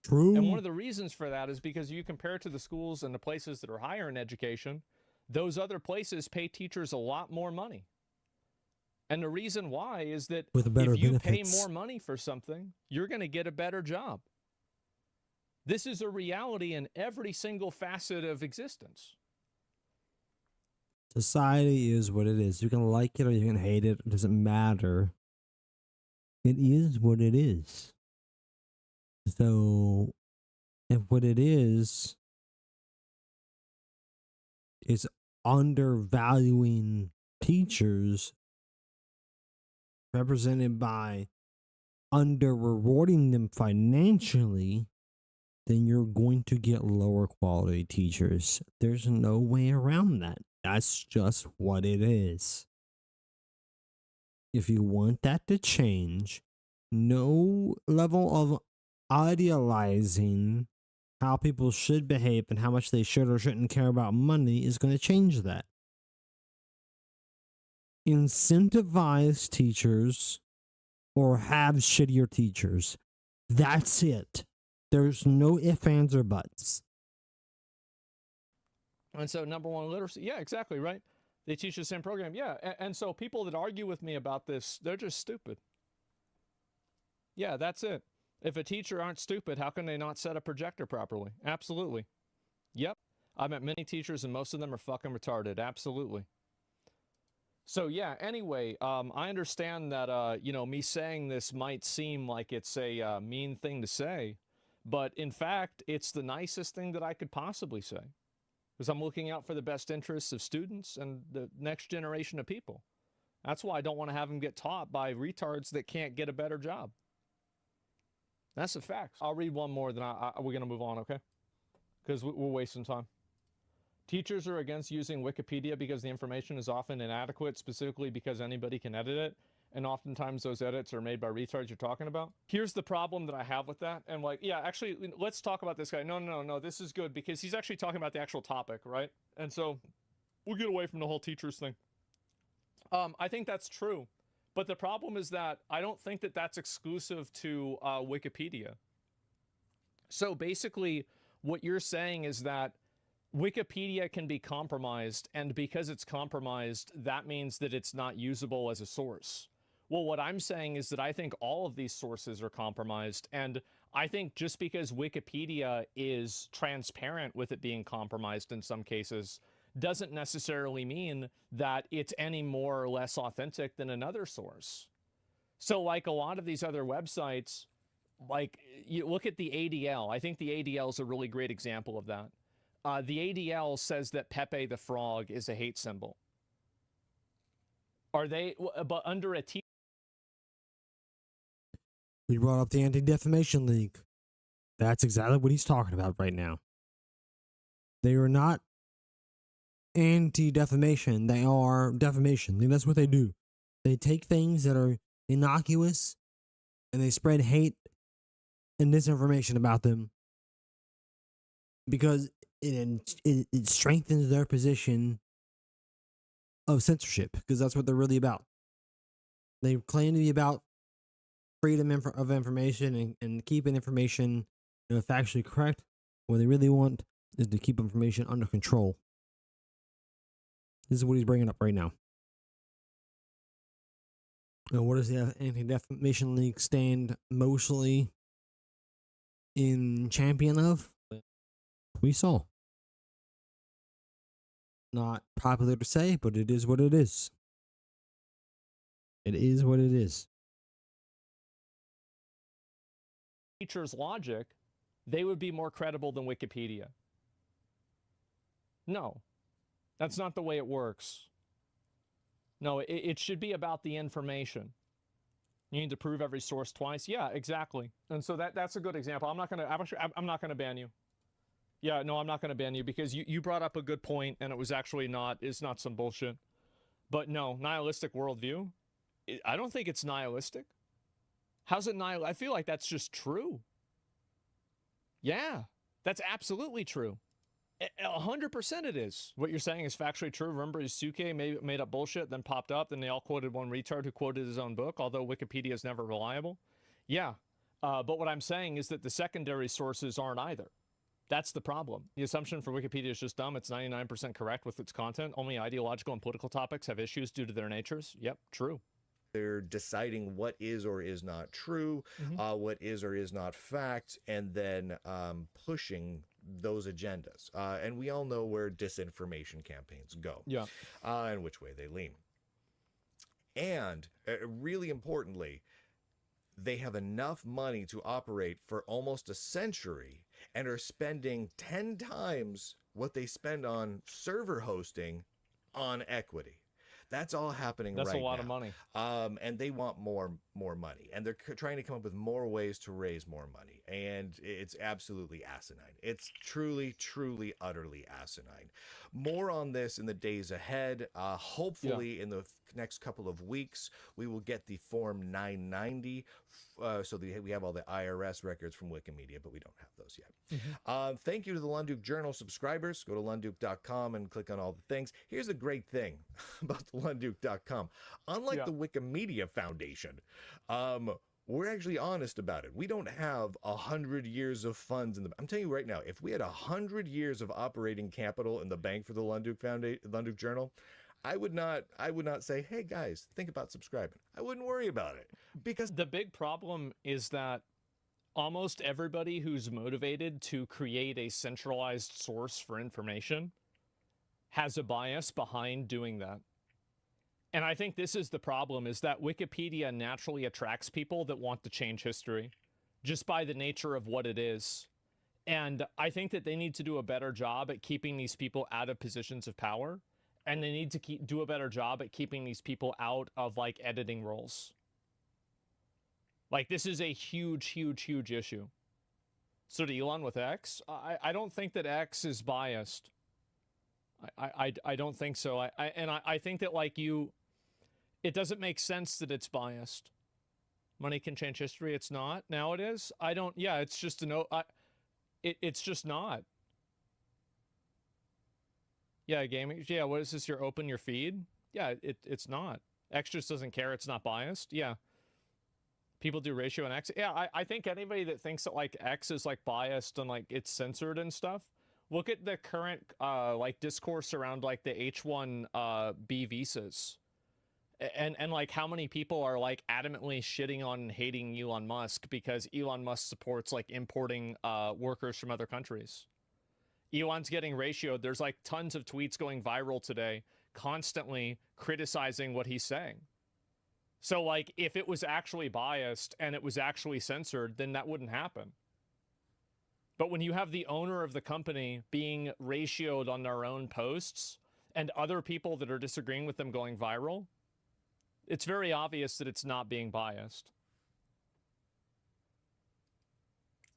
True. And one of the reasons for that is because you compare to the schools and the places that are higher in education, those other places pay teachers a lot more money. And the reason why is that with better if you benefits. pay more money for something, you're going to get a better job. This is a reality in every single facet of existence. Society is what it is. You can like it or you can hate it. It doesn't matter. It is what it is. So, if what it is undervaluing teachers represented by under-rewarding them financially, then you're going to get lower quality teachers. There's no way around that. That's just what it is. If you want that to change, no level of idealizing how people should behave and how much they should or shouldn't care about money is going to change that. Incentivize teachers or have shittier teachers. That's it. There's no ifs, ands, or buts. And so number one, literacy. Yeah, exactly, right? They teach the same program. Yeah, and so people that argue with me about this, they're just stupid. Yeah, that's it. If a teacher aren't stupid, how can they not set a projector properly? Absolutely. Yep. I've met many teachers and most of them are fucking retarded. Absolutely. So yeah, anyway, I understand that, you know, me saying this might seem like it's a mean thing to say, but in fact, it's the nicest thing that I could possibly say. Because I'm looking out for the best interests of students and the next generation of people. That's why I don't want to have them get taught by retards that can't get a better job. That's a fact. I'll read one more, then we're going to move on, okay? Because we're wasting time. Teachers are against using Wikipedia because the information is often inadequate, specifically because anybody can edit it. And oftentimes those edits are made by retards you're talking about. Here's the problem that I have with that. And like, yeah, actually, let's talk about this guy. No, this is good because he's actually talking about the actual topic, right? And so we'll get away from the whole teachers thing. I think that's true. But the problem is that I don't think that that's exclusive to Wikipedia. So basically, what you're saying is that Wikipedia can be compromised, and because it's compromised, that means that it's not usable as a source. Well, what I'm saying is that I think all of these sources are compromised, and I think just because Wikipedia is transparent with it being compromised in some cases doesn't necessarily mean that it's any more or less authentic than another source. So like a lot of these other websites, like you look at the ADL. I think the ADL is a really great example of that. The ADL says that Pepe the Frog is a hate symbol. Are they, but under a T? We brought up the Anti-Defamation League. That's exactly what he's talking about right now. They are not anti-defamation. They are defamation. That's what they do. They take things that are innocuous and they spread hate and disinformation about them because it strengthens their position of censorship, because that's what they're really about. They claim to be about freedom of information and keeping information, factually correct. What they really want is to keep information under control. This is what he's bringing up right now. And what does the Anti-Defamation League stand mostly in champion of? We saw. Not popular to say, but it is what it is. It is what it is. Teacher's logic, they would be more credible than Wikipedia. No, that's not the way it works. No, it should be about the information. You need to prove every source twice. Yeah, exactly. And so that's a good example. I'm not gonna ban you. Yeah, no, I'm not gonna ban you because you brought up a good point, and it was actually it's not some bullshit. But no, nihilistic worldview, I don't think it's nihilistic. How's it nihilistic? I feel like that's just true. Yeah, that's absolutely true. 100% it is. What you're saying is factually true. Remember, Isuke made up bullshit, then popped up, then they all quoted one retard who quoted his own book, although Wikipedia is never reliable. Yeah, but what I'm saying is that the secondary sources aren't either. That's the problem. The assumption for Wikipedia is just dumb. It's 99% correct with its content. Only ideological and political topics have issues due to their natures. Yep, true. They're deciding what is or is not true, what is or is not fact, and then pushing those agendas. And we all know where disinformation campaigns go, and which way they lean. And really importantly, they have enough money to operate for almost a century and are spending 10 times what they spend on server hosting on equity. That's all happening right now. That's a lot of money. And they want more money. And they're trying to come up with more ways to raise more money. And it's absolutely asinine. It's truly, truly, utterly asinine. More on this in the days ahead. Hopefully in the next couple of weeks, we will get the Form 990. So we have all the IRS records from Wikimedia, but we don't have those yet. Thank you to the Lunduk Journal subscribers. Go to lunduk.com and click on all the things. Here's a great thing about the lunduk.com. Unlike the Wikimedia Foundation, we're actually honest about it. We don't have 100 years of funds in the. I'm telling you right now, if we had 100 years of operating capital in the bank for the Lunduk Journal, I would not say, hey guys, think about subscribing. I wouldn't worry about it, because the big problem is that almost everybody who's motivated to create a centralized source for information has a bias behind doing that. And I think this is the problem, is that Wikipedia naturally attracts people that want to change history just by the nature of what it is. And I think that they need to do a better job at keeping these people out of positions of power. And they need to do a better job at keeping these people out of, like, editing roles. Like, this is a huge, huge, huge issue. So to Elon with X, I don't think that X is biased. I don't think so. I think that, like, it doesn't make sense that it's biased. Money can change history. It's not. Now it is. Yeah, it's just it's just not. Yeah, gaming. Yeah, what is this? You're open your feed? Yeah, it's not. X just doesn't care. It's not biased. Yeah. People do ratio and X. Yeah, I think anybody that thinks that, like, X is, like, biased and, like, it's censored and stuff, look at the current, like, discourse around, like, the H-1B visas. And like, how many people are, like, adamantly shitting on and hating Elon Musk because Elon Musk supports, like, importing workers from other countries. Elon's getting ratioed. There's, like, tons of tweets going viral today constantly criticizing what he's saying. So, like, if it was actually biased and it was actually censored, then that wouldn't happen. But when you have the owner of the company being ratioed on their own posts and other people that are disagreeing with them going viral, it's very obvious that it's not being biased.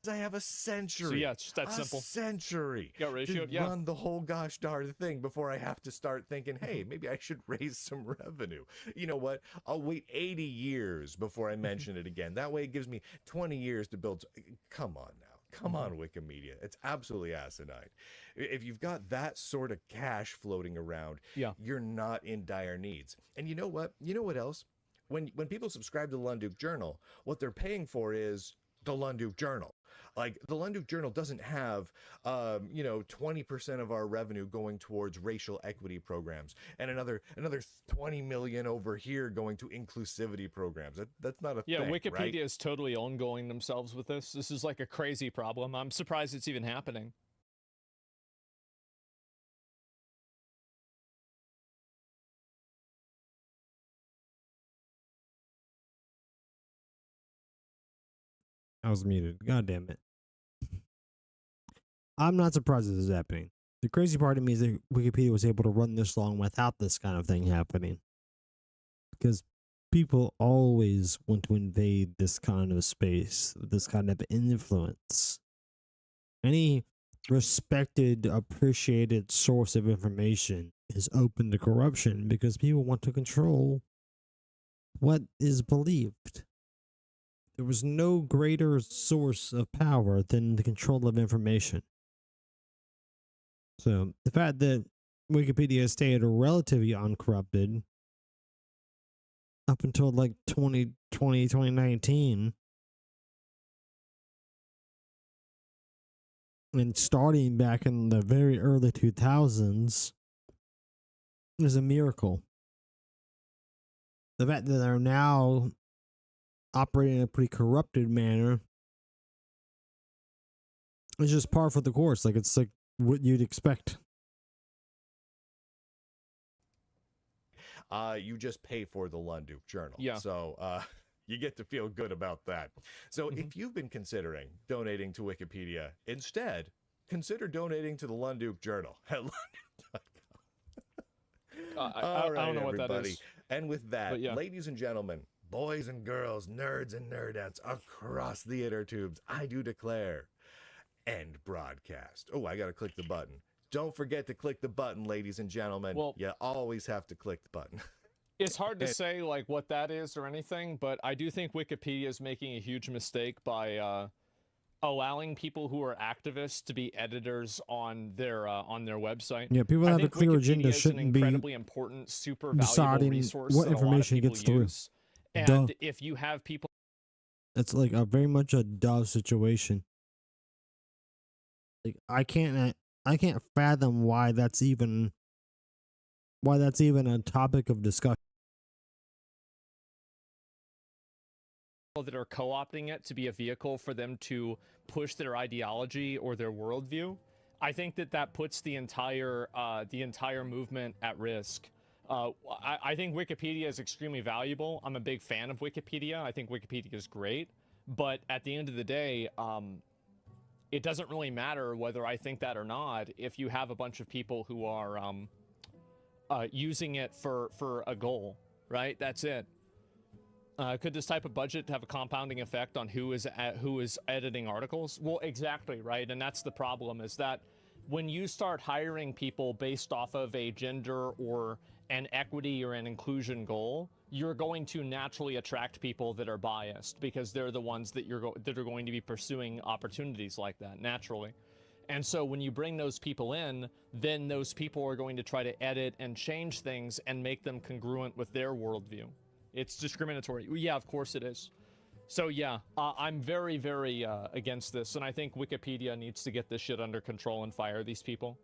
I have a century. So yeah, it's just that simple. A century. Got ratioed, to yeah. run the whole gosh darn thing before I have to start thinking, hey, maybe I should raise some revenue. You know what? I'll wait 80 years before I mention it again. That way it gives me 20 years to build. Come on now. Come on, Wikimedia. It's absolutely asinine. If you've got that sort of cash floating around, yeah, you're not in dire needs. And you know what? You know what else? When people subscribe to the Lunduk Journal, what they're paying for is the Lunduk Journal. Like, the Lunduk Journal doesn't have, 20% of our revenue going towards racial equity programs and another 20 million over here going to inclusivity programs. That's not a thing, Wikipedia right? is totally ongoing themselves with this. This is, like, a crazy problem. I'm surprised it's even happening. I was muted. God damn it. I'm not surprised this is happening. The crazy part of me is that Wikipedia was able to run this long without this kind of thing happening. Because people always want to invade this kind of space, this kind of influence. Any respected, appreciated source of information is open to corruption because people want to control what is believed. There was no greater source of power than the control of information. So the fact that Wikipedia stayed relatively uncorrupted up until like 2020, 2019, and starting back in the very early 2000s is a miracle. The fact that they're now operating in a pretty corrupted manner is just par for the course. Like, it's like what you'd expect. You just pay for the Lunduk Journal. Yeah. So you get to feel good about that. So if you've been considering donating to Wikipedia, instead, consider donating to the Lunduk Journal at lunduk.com. I don't know what that is. And with that, yeah. Ladies and gentlemen, boys and girls, nerds and nerdettes across the inner tubes, I do declare, end broadcast. Oh, I got to click the button. Don't forget to click the button, ladies and gentlemen. Well, you always have to click the button. It's hard to say, like, what that is or anything, but I do think Wikipedia is making a huge mistake by allowing people who are activists to be editors on their website. Yeah, people that have a clear agenda shouldn't shouldn't be be incredibly important, super valuable deciding resource what that a lot of information people gets through. use. And if you have people, it's like a very much a Dove situation. Like, I can't fathom why that's even a topic of discussion. that are co-opting it to be a vehicle for them to push their ideology or their worldview, I think that puts the entire movement at risk. I think Wikipedia is extremely valuable. I'm a big fan of Wikipedia. I think Wikipedia is great. But at the end of the day, it doesn't really matter whether I think that or not if you have a bunch of people who are using it for a goal, right? That's it. Could this type of budget have a compounding effect on who is editing articles? Well, exactly, right? And that's the problem, is that when you start hiring people based off of a gender or an equity or an inclusion goal, you're going to naturally attract people that are biased, because they're the ones that that are going to be pursuing opportunities like that naturally. And so when you bring those people in, then those people are going to try to edit and change things and make them congruent with their worldview. It's discriminatory. Yeah, of course it is. So yeah, I'm very, very against this, and I think Wikipedia needs to get this shit under control and fire these people.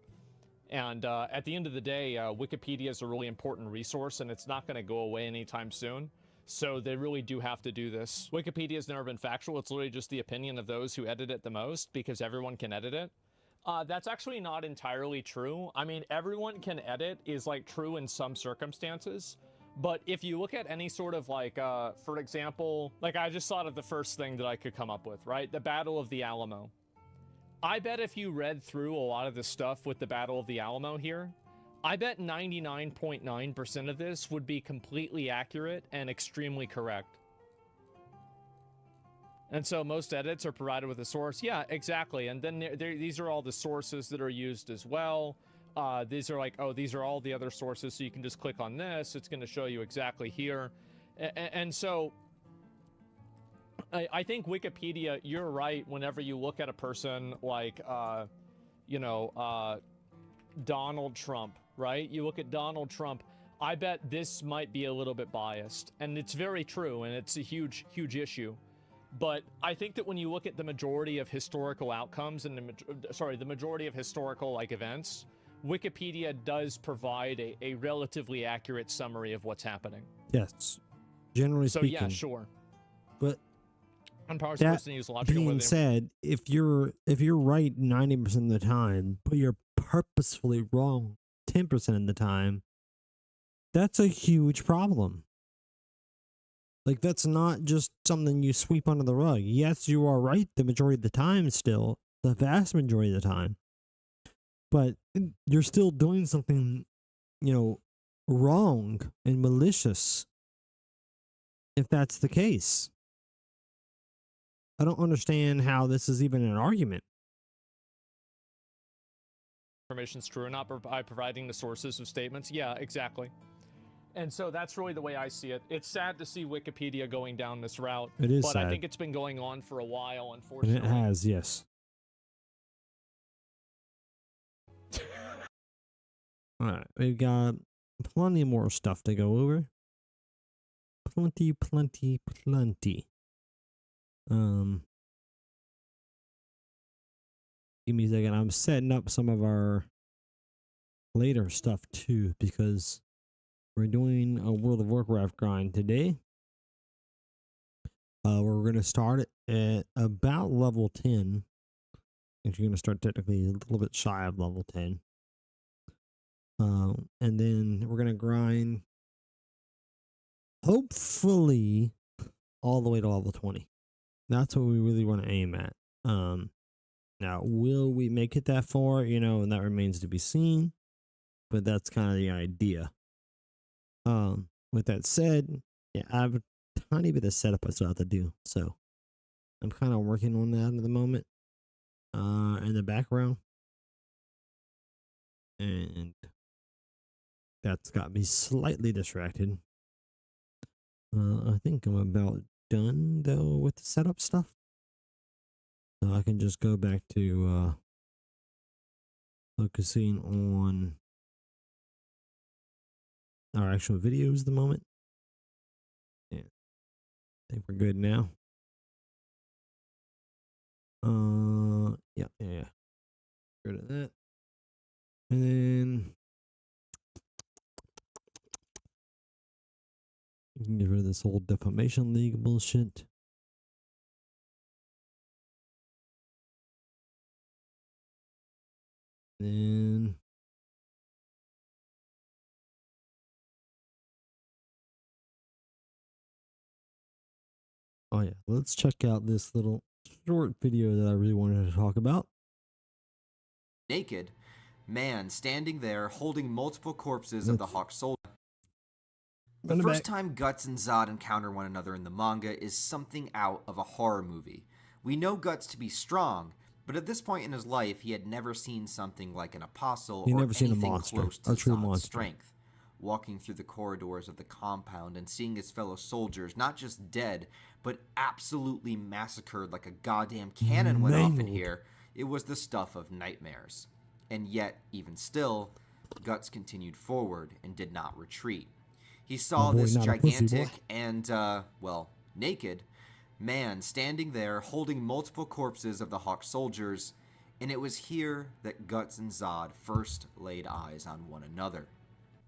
And at the end of the day, Wikipedia is a really important resource, and it's not going to go away anytime soon. So they really do have to do this. Wikipedia has never been factual. It's literally just the opinion of those who edit it the most, because everyone can edit it. That's actually not entirely true. I mean, everyone can edit is like true in some circumstances. But if you look at any sort of like, for example, like I just thought of the first thing that I could come up with, right? The Battle of the Alamo. I bet if you read through a lot of the stuff with the Battle of the Alamo here, I bet 99.9% of this would be completely accurate and extremely correct. And so most edits are provided with a source. Yeah, exactly. And then these are all the sources that are used as well. These are like, oh, these are all the other sources, so you can just click on this. It's going to show you exactly here. And so I think Wikipedia, you're right, whenever you look at a person like, you know, Donald Trump, right? You look at Donald Trump, I bet this might be a little bit biased. And it's very true, and it's a huge, huge issue. But I think that when you look at the majority of historical outcomes and the majority of historical like events, Wikipedia does provide a relatively accurate summary of what's happening. Yes, generally so speaking. Yeah, sure. But that being said, if you're right 90% of the time, but you're purposefully wrong 10% of the time, that's a huge problem. Like, that's not just something you sweep under the rug. Yes, you are right the majority of the time still, the vast majority of the time. But you're still doing something, you know, wrong and malicious if that's the case. I don't understand how this is even an argument. Information's true or not by providing the sources of statements. Yeah, exactly. And so that's really the way I see it. It's sad to see Wikipedia going down this route. It is but sad. I think it's been going on for a while, unfortunately. And it has, yes. Alright, we've got plenty more stuff to go over. Plenty. Give me a second. I'm setting up some of our later stuff too, because we're doing a World of Warcraft grind today. We're going to start it at about level 10. Actually, going to start technically a little bit shy of level 10. And then we're going to grind, hopefully, all the way to level 20. That's what we really want to aim at. Now, will we make it that far? You know, and that remains to be seen. But that's kind of the idea. With that said, yeah, I have a tiny bit of setup I still have to do. So I'm kind of working on that at the moment. In the background. And that's got me slightly distracted. I think I'm about done though with the setup stuff. So I can just go back to focusing on our actual videos at the moment. Yeah, I think we're good now. Yeah. Rid of that. And then you can get rid of this whole defamation league bullshit. Then Oh yeah, let's check out this little short video that I really wanted to talk about. Naked, man standing there holding multiple corpses of the Hawk soldier. The first time Guts and Zod encounter one another in the manga is something out of a horror movie. We know Guts to be strong, but at this point in his life, he had never seen something like an apostle or anything close to Zod's strength. Walking through the corridors of the compound and seeing his fellow soldiers not just dead, but absolutely massacred like a goddamn cannon went off in here, it was the stuff of nightmares. And yet, even still, Guts continued forward and did not retreat. He saw this gigantic and, well, naked man standing there holding multiple corpses of the Hawk soldiers, and it was here that Guts and Zod first laid eyes on one another.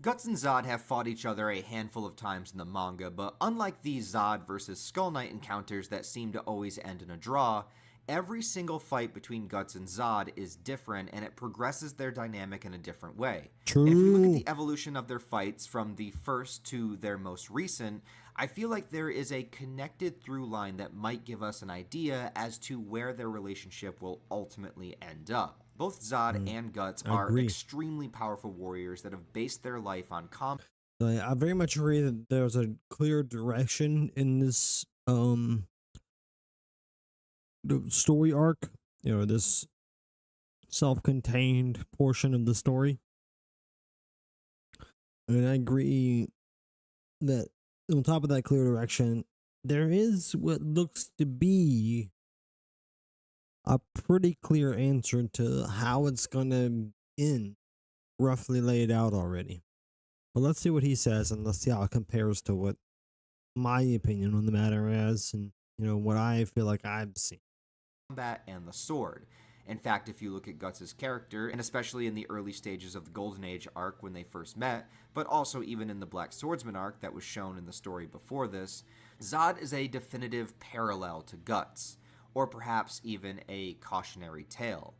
Guts and Zod have fought each other a handful of times in the manga, but unlike these Zod versus Skull Knight encounters that seem to always end in a draw, every single fight between Guts and Zod is different, and it progresses their dynamic in a different way. True. And if you look at the evolution of their fights from the first to their most recent, I feel like there is a connected through line that might give us an idea as to where their relationship will ultimately end up. Both Zod and Guts are extremely powerful warriors that have based their life on combat. I very much agree that there's a clear direction in this the story arc, you know, this self-contained portion of the story. And I agree that on top of that clear direction, there is what looks to be a pretty clear answer to how it's gonna end, roughly laid out already. But let's see what he says, and let's see how it compares to what my opinion on the matter is, and you know what I feel like I've seen. Combat and the sword. In fact, if you look at Guts' character, and especially in the early stages of the Golden Age arc when they first met, but also even in the Black Swordsman arc that was shown in the story before this, Zod is a definitive parallel to Guts, or perhaps even a cautionary tale.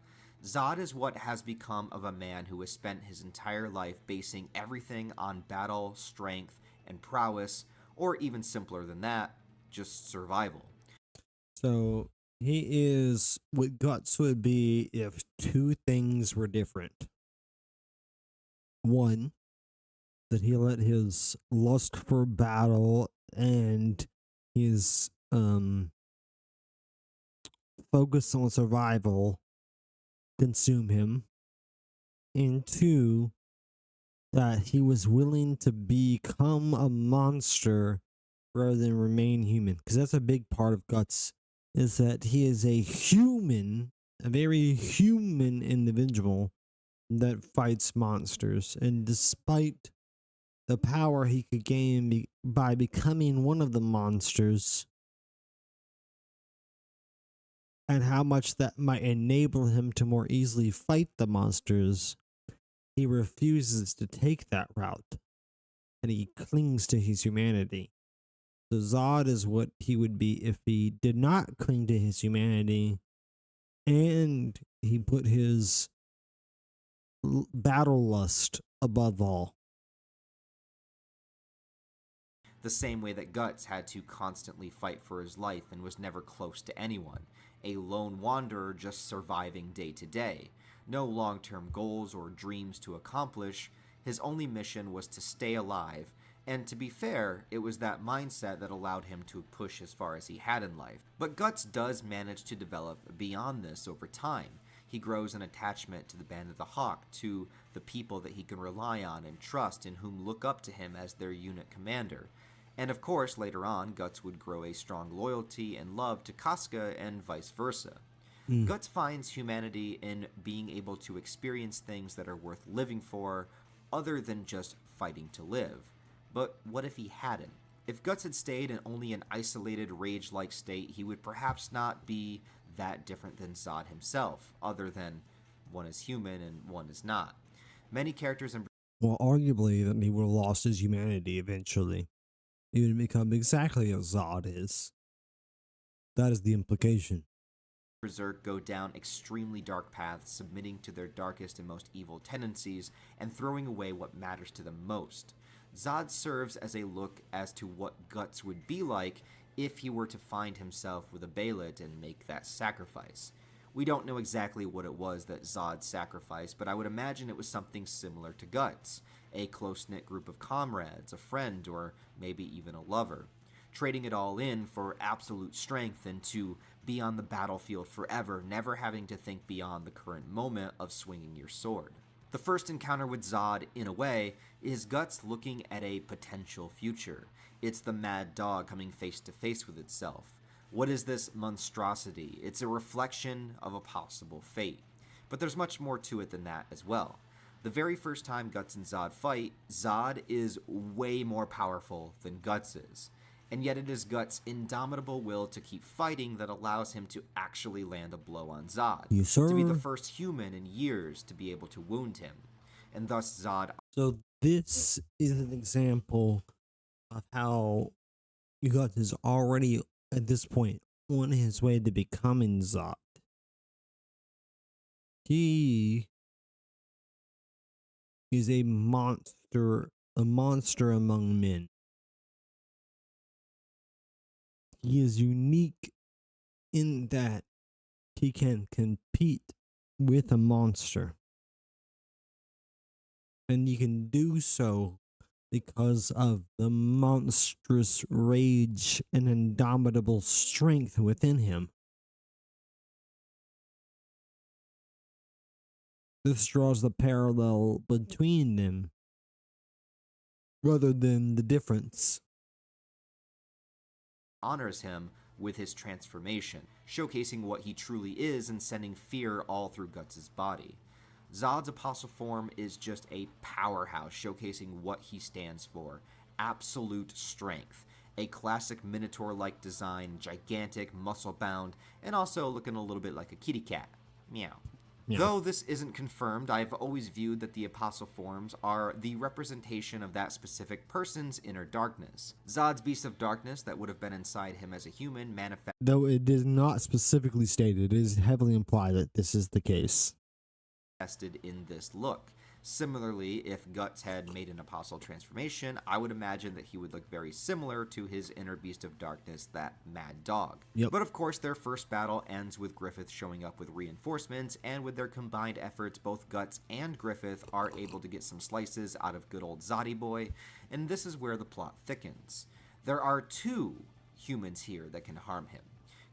Zod is what has become of a man who has spent his entire life basing everything on battle, strength, and prowess, or even simpler than that, just survival. So he is what Guts would be if two things were different. One, that he let his lust for battle and his focus on survival consume him. And two, that he was willing to become a monster rather than remain human. Because that's a big part of Guts, is that he is a human, a very human individual that fights monsters. And despite the power he could gain by becoming one of the monsters, and how much that might enable him to more easily fight the monsters, he refuses to take that route, and he clings to his humanity. So Zod is what he would be if he did not cling to his humanity, and he put his battle lust above all. The same way that Guts had to constantly fight for his life and was never close to anyone, a lone wanderer just surviving day to day. No long-term goals or dreams to accomplish, his only mission was to stay alive, and to be fair, it was that mindset that allowed him to push as far as he had in life. But Guts does manage to develop beyond this over time. He grows an attachment to the Band of the Hawk, to the people that he can rely on and trust and whom look up to him as their unit commander. And of course, later on, Guts would grow a strong loyalty and love to Casca and vice versa. Guts finds humanity in being able to experience things that are worth living for, other than just fighting to live. But what if he hadn't? If Guts had stayed in only an isolated, rage-like state, he would perhaps not be that different than Zod himself, other than one is human and one is not. Many characters in... Well, arguably, that he would have lost his humanity eventually. He would become exactly as Zod is. That is the implication. Berserk go down extremely dark paths, submitting to their darkest and most evil tendencies, and throwing away what matters to them most. Zod serves as a look as to what Guts would be like if he were to find himself with a Bailet and make that sacrifice. We don't know exactly what it was that Zod sacrificed, but I would imagine it was something similar to Guts, a close-knit group of comrades, a friend, or maybe even a lover, trading it all in for absolute strength and to be on the battlefield forever, never having to think beyond the current moment of swinging your sword. The first encounter with Zod, in a way, is Guts looking at a potential future. It's the mad dog coming face to face with itself. What is this monstrosity? It's a reflection of a possible fate. But there's much more to it than that as well. The very first time Guts and Zod fight, Zod is way more powerful than Guts is. And yet it is Guts' indomitable will to keep fighting that allows him to actually land a blow on Zod. Yes, sir. To be the first human in years to be able to wound him. And thus Zod... So this is an example of how Guts is already, at this point, on his way to becoming Zod. He is a monster among men. He is unique in that he can compete with a monster. And he can do so because of the monstrous rage and indomitable strength within him. This draws the parallel between them rather than the difference. Honors him with his transformation, showcasing what he truly is and sending fear all through Guts' body. Zod's apostle form is just a powerhouse, showcasing what he stands for. Absolute strength. A classic Minotaur-like design, gigantic, muscle-bound, and also looking a little bit like a kitty cat. Meow. Yeah. Though this isn't confirmed, I've always viewed that the apostle forms are the representation of that specific person's inner darkness. Zod's beast of darkness that would have been inside him as a human manifests. Though it is not specifically stated, it is heavily implied that this is the case. In this look. Similarly, if Guts had made an apostle transformation, I would imagine that he would look very similar to his inner beast of darkness, that mad dog. Yep. But of course, their first battle ends with Griffith showing up with reinforcements, and with their combined efforts, both Guts and Griffith are able to get some slices out of good old Zoddy boy, and this is where the plot thickens. There are two humans here that can harm him.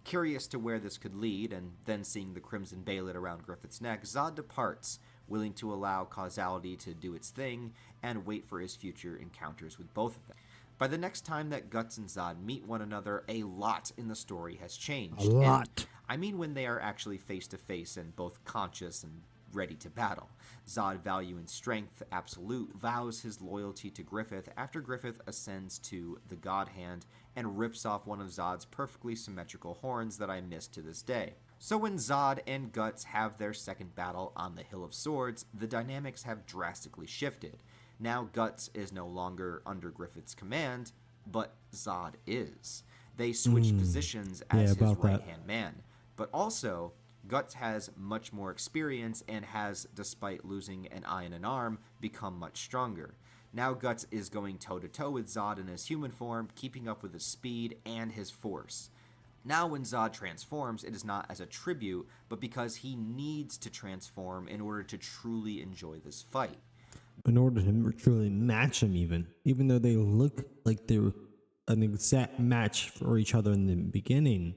Curious to where this could lead, and then seeing the crimson Bailet around Griffith's neck, Zod departs, willing to allow causality to do its thing, and wait for his future encounters with both of them. By the next time that Guts and Zod meet one another, a lot in the story has changed. A lot. And I mean when they are actually face to face and both conscious and ready to battle. Zod, value in strength absolute, vows his loyalty to Griffith after Griffith ascends to the God Hand and rips off one of Zod's perfectly symmetrical horns that I miss to this day. So when Zod and Guts have their second battle on the Hill of Swords, the dynamics have drastically shifted. Now Guts is no longer under Griffith's command, but Zod is. They switch positions as his right-hand man. But also, Guts has much more experience and has, despite losing an eye and an arm, become much stronger. Now Guts is going toe-to-toe with Zod in his human form, keeping up with his speed and his force. Now when Zod transforms, it is not as a tribute, but because he needs to transform in order to truly enjoy this fight. In order to truly match him even though they look like they were an exact match for each other in the beginning,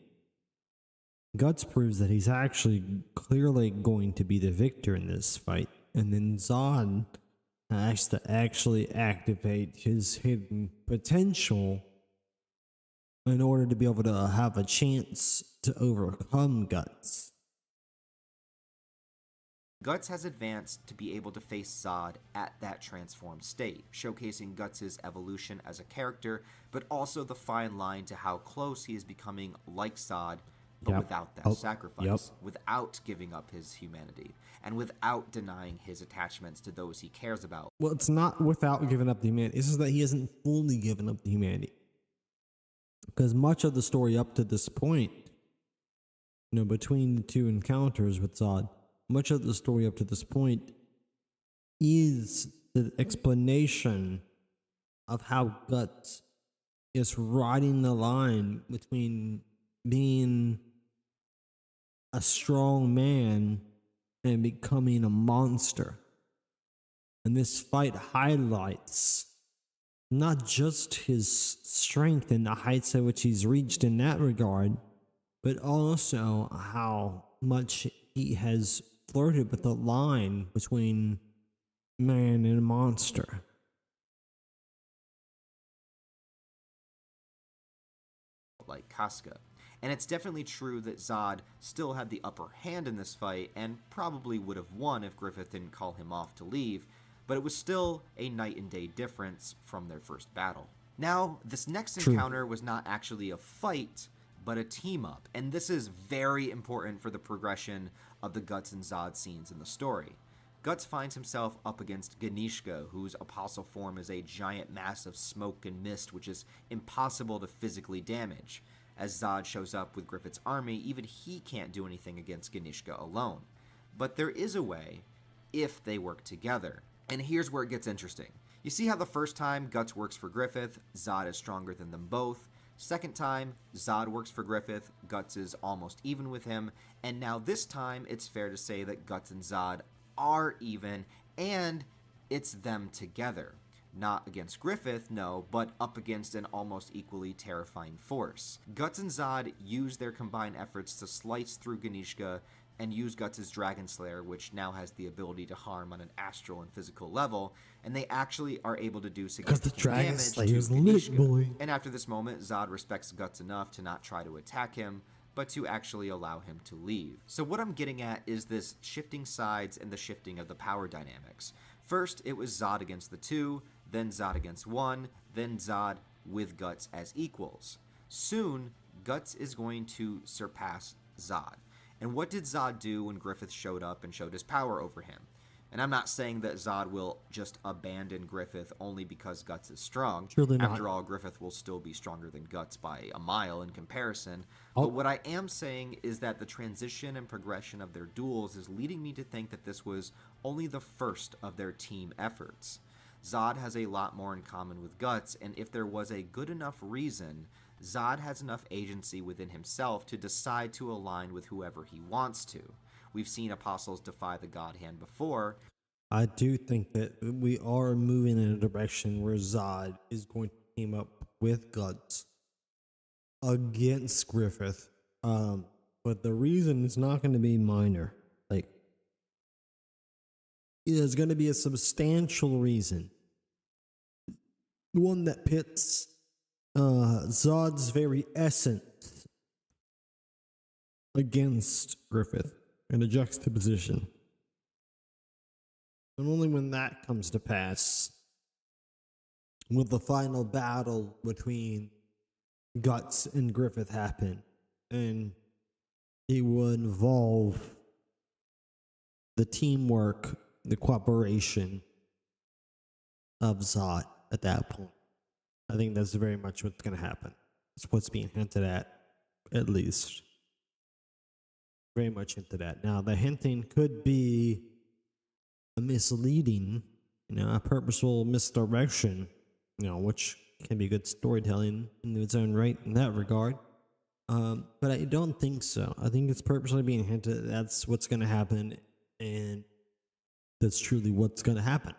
Guts proves that he's actually clearly going to be the victor in this fight. And then Zod has to actually activate his hidden potential in order to be able to have a chance to overcome Guts. Guts has advanced to be able to face Zod at that transformed state, showcasing Guts' evolution as a character, but also the fine line to how close he is becoming like Zod, but without that sacrifice, without giving up his humanity, and without denying his attachments to those he cares about. Well, it's not without giving up the humanity. It's just that he hasn't fully given up the humanity. Because much of the story up to this point, between the two encounters with Zod, much of the story up to this point is the explanation of how Guts is riding the line between being a strong man and becoming a monster. And this fight highlights not just his strength and the heights at which he's reached in that regard, but also how much he has flirted with the line between man and monster. Like Casca. And it's definitely true that Zod still had the upper hand in this fight and probably would have won if Griffith didn't call him off to leave, but it was still a night and day difference from their first battle. Now, this next encounter was not actually a fight, but a team up, and this is very important for the progression of the Guts and Zod scenes in the story. Guts finds himself up against Ganishka, whose apostle form is a giant mass of smoke and mist which is impossible to physically damage. As Zod shows up with Griffith's army, even he can't do anything against Ganishka alone. But there is a way, if they work together. And here's where it gets interesting. You see how the first time Guts works for Griffith, Zod is stronger than them both. Second time, Zod works for Griffith, Guts is almost even with him. And now this time, it's fair to say that Guts and Zod are even, and it's them together. Not against Griffith, no, but up against an almost equally terrifying force. Guts and Zod use their combined efforts to slice through Ganishka and use Guts' Dragon Slayer, which now has the ability to harm on an astral and physical level, and they actually are able to do significant damage to Ganishka. And after this moment, Zod respects Guts enough to not try to attack him, but to actually allow him to leave. So what I'm getting at is this shifting sides and the shifting of the power dynamics. First, it was Zod against the two, then Zod against one, then Zod with Guts as equals. Soon, Guts is going to surpass Zod. And what did Zod do when Griffith showed up and showed his power over him? And I'm not saying that Zod will just abandon Griffith only because Guts is strong. Surely not. After all, Griffith will still be stronger than Guts by a mile in comparison. But what I am saying is that the transition and progression of their duels is leading me to think that this was only the first of their team efforts. Zod has a lot more in common with Guts, and if there was a good enough reason, Zod has enough agency within himself to decide to align with whoever he wants to. We've seen apostles defy the God Hand before. I do think that we are moving in a direction where Zod is going to team up with Guts against Griffith. But the reason is not going to be minor. Like, there's going to be a substantial reason. One that pits Zod's very essence against Griffith in a juxtaposition. And only when that comes to pass will the final battle between Guts and Griffith happen. And it will involve the teamwork, the cooperation of Zod at that point. I think that's very much what's going to happen. It's what's being hinted at least. Very much hinted at. Now, the hinting could be a misleading, a purposeful misdirection, which can be good storytelling in its own right in that regard. But I don't think so. I think it's purposely being hinted that's what's going to happen, and that's truly what's going to happen.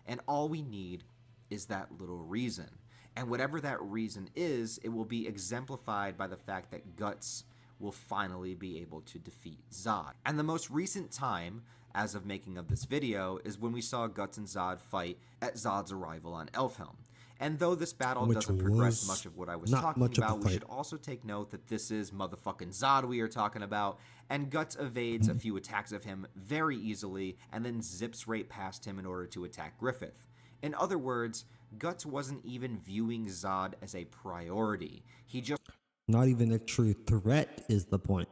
And all we need is that little reason. And whatever that reason is, it will be exemplified by the fact that Guts will finally be able to defeat Zod. And the most recent time, as of making of this video, is when we saw Guts and Zod fight at Zod's arrival on Elfhelm. And though this battle doesn't progress much of what I was talking about, we should also take note that this is motherfucking Zod we are talking about, and Guts evades a few attacks of him very easily and then zips right past him in order to attack Griffith. In other words, Guts wasn't even viewing Zod as a priority. He just... Not even a true threat is the point.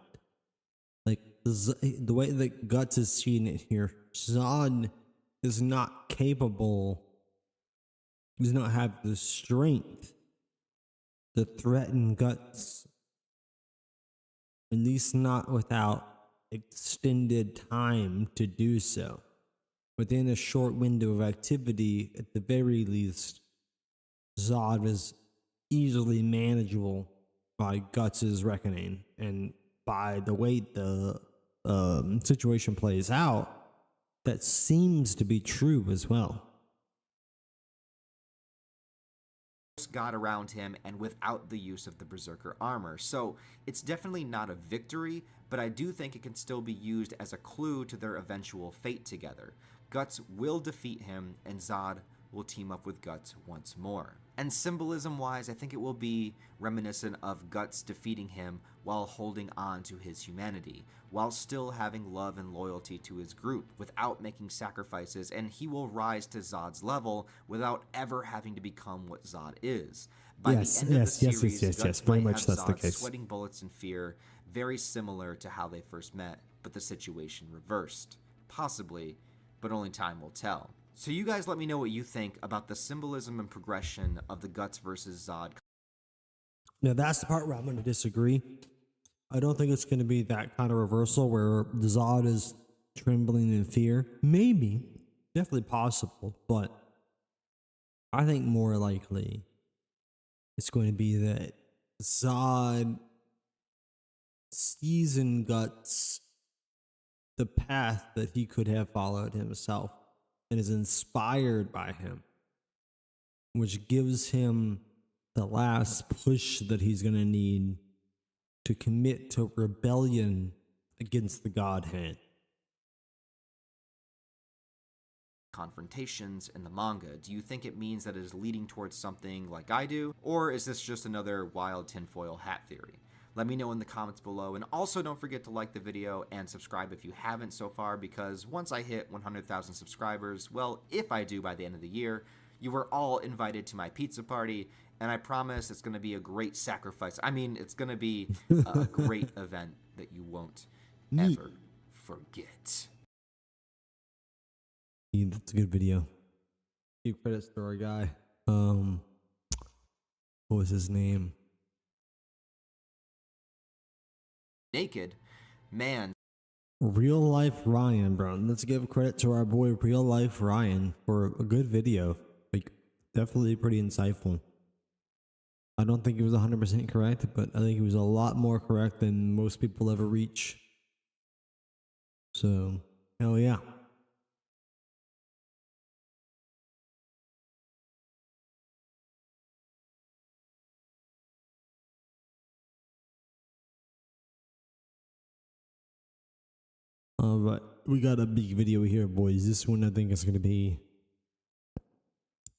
Like, the way that Guts is seeing it here, Zod is not capable, does not have the strength to threaten Guts. At least not without extended time to do so. Within a short window of activity, at the very least, Zod is easily manageable by Guts's reckoning, and by the way the situation plays out, that seems to be true as well. Got around him and without the use of the Berserker armor. So it's definitely not a victory, but I do think it can still be used as a clue to their eventual fate together. Guts will defeat him, and Zod will team up with Guts once more. And symbolism-wise, I think it will be reminiscent of Guts defeating him while holding on to his humanity, while still having love and loyalty to his group, without making sacrifices, and he will rise to Zod's level without ever having to become what Zod is. By the end of the series, Guts very might much have that's the Zod case. sweating bullets in fear, very similar to how they first met, but the situation reversed. Possibly, but only time will tell. So you guys let me know what you think about the symbolism and progression of the Guts versus Zod. Now, that's the part where I'm going to disagree. I don't think it's going to be that kind of reversal where Zod is trembling in fear. Maybe. Definitely possible. But I think more likely it's going to be that Zod sees in Guts the path that he could have followed himself and is inspired by him, which gives him the last push that he's going to need to commit to rebellion against the Godhead. Confrontations in the manga. Do you think it means that it is leading towards something like I do, or is this just another wild tinfoil hat theory? Let me know in the comments below, and also don't forget to like the video and subscribe if you haven't so far, because once I hit 100,000 subscribers, well, if I do by the end of the year, you are all invited to my pizza party, and I promise it's going to be a great sacrifice. I mean, it's going to be a great event that you won't ever forget. Yeah, that's a good video. Give credits to our guy. What was his name? Naked man. Real Life Ryan, bro. Let's give credit to our boy Real Life Ryan for a good video. Like, definitely pretty insightful. I don't think he was 100% correct, but I think he was a lot more correct than most people ever reach. So, hell yeah. But we got a big video here, boys. This one I think is going to be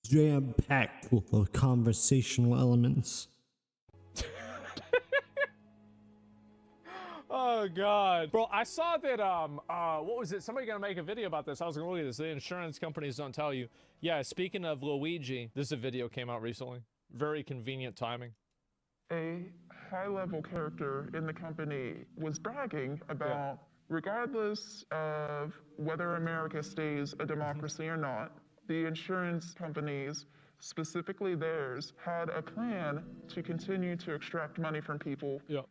jam-packed full of conversational elements. Oh god, bro! I saw that. What was it? Somebody gonna make a video about this. I was gonna look at this. The insurance companies don't tell you. Yeah. Speaking of Luigi, this video came out recently. Very convenient timing. A high-level character in the company was bragging about, regardless of whether America stays a democracy or not, the insurance companies, specifically theirs, had a plan to continue to extract money from people. Yeah.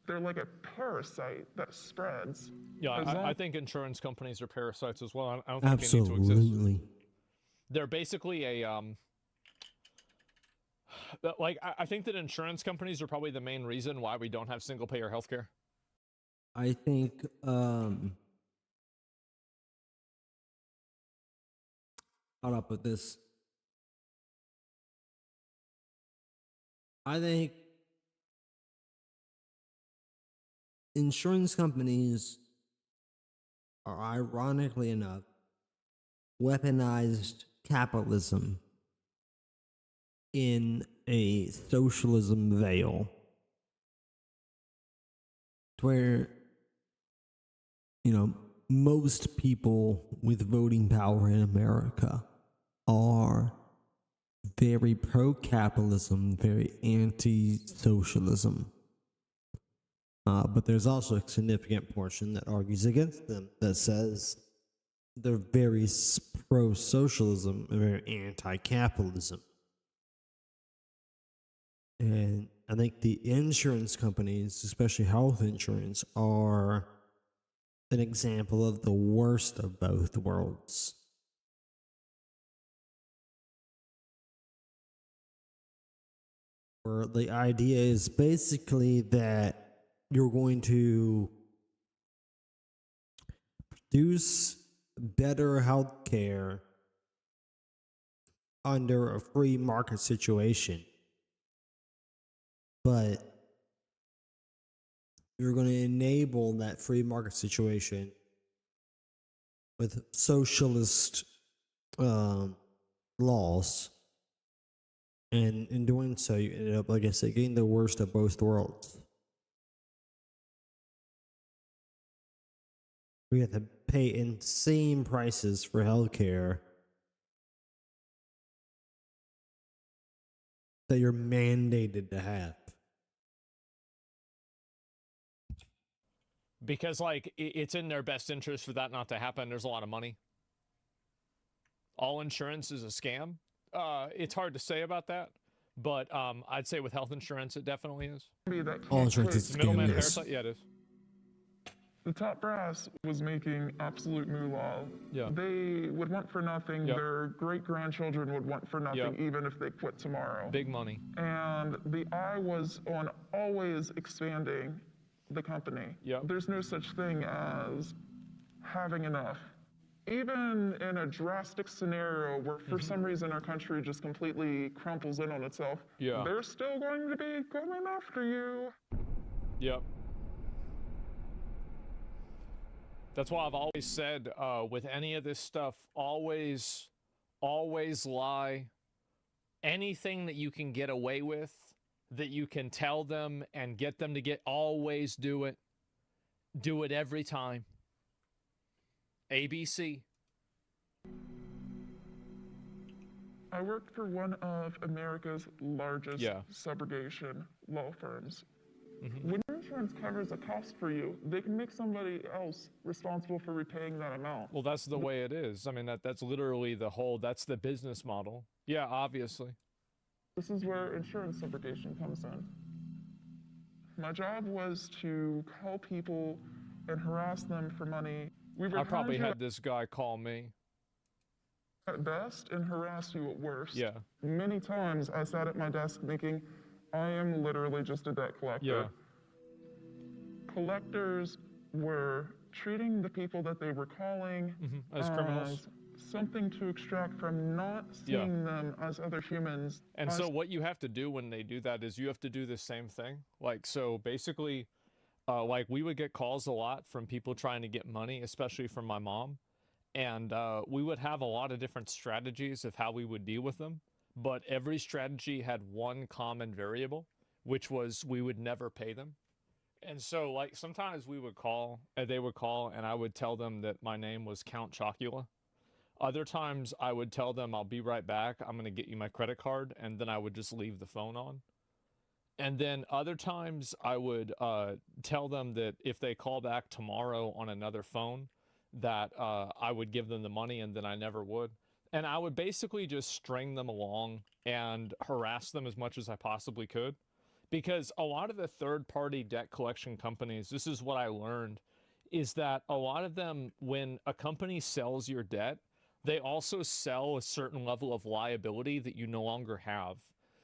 They're like a parasite that spreads. Yeah, I think insurance companies are parasites as well. I don't think Absolutely. they need to exist. They're basically a like I think that insurance companies are probably the main reason why we don't have single-payer healthcare. I think how do I put this? I think insurance companies are, ironically enough, weaponized capitalism in a socialism veil, where, you know, most people with voting power in America are very pro-capitalism, very anti-socialism. But there's also a significant portion that argues against them, that says they're very pro-socialism and very anti-capitalism. And I think the insurance companies, especially health insurance, are an example of the worst of both worlds. where the idea is basically that you're going to produce better health care under a free market situation. But you're going to enable that free market situation with socialist laws. And in doing so, you ended up, like I said, getting the worst of both worlds. We have to pay insane prices for healthcare that you're mandated to have. Because, like, it's in their best interest for that not to happen. There's a lot of money. All insurance is a scam. It's hard to say about that, but I'd say with health insurance, it definitely is. All insurance is a scam, yes. Parasite? Yeah, it is. The top brass was making absolute moolah. Yeah. They would want for nothing. Yep. Their great-grandchildren would want for nothing, Yep. even if they quit tomorrow. Big money. And the eye was on always expanding the company. Yep. There's no such thing as having enough. Even in a drastic scenario where for some reason our country just completely crumples in on itself, Yeah. they're still going to be going after you. Yep. That's why I've always said, with any of this stuff, always lie. Anything that you can get away with, that you can tell them and get them to get, always do it. Do it every time. ABC. I worked for one of America's largest Yeah. subrogation law firms. When your insurance covers a cost for you, they can make somebody else responsible for repaying that amount. Well, that's the way it is. I mean, that's literally that's the business model. Yeah, obviously. This is where insurance subrogation comes in. My job was to call people and harass them for money. We would I probably charge you had this guy call me. at best and harass you at worst. Yeah. Many times I sat at my desk thinking, I am literally just a debt collector. Yeah. Collectors were treating the people that they were calling As criminals. something to extract from, not seeing them as other humans. And so what you have to do when they do that is you have to do the same thing. Like, so basically, like we would get calls a lot from people trying to get money, especially from my mom. And we would have a lot of different strategies of how we would deal with them. But every strategy had one common variable, which was we would never pay them. And so, like, sometimes we would call, and they would call, and I would tell them that my name was Count Chocula. Other times, I would tell them, I'll be right back, I'm going to get you my credit card, and then I would just leave the phone on. And then other times, I would tell them that if they call back tomorrow on another phone, that I would give them the money, and then I never would. And I would basically just string them along and harass them as much as I possibly could. Because a lot of the third-party debt collection companies, this is what I learned, is that a lot of them, when a company sells your debt, they also sell a certain level of liability that you no longer have.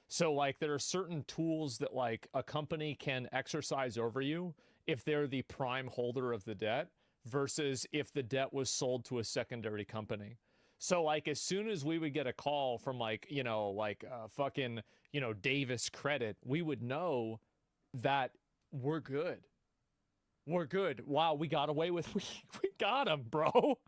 So, like, there are certain tools that, like, a company can exercise over you if they're the prime holder of the debt versus if the debt was sold to a secondary company. So, like, as soon as we would get a call from, like, you know, like, fucking, you know, Davis Credit, we would know that we're good. We're good. Wow, we got away with, we got him, bro.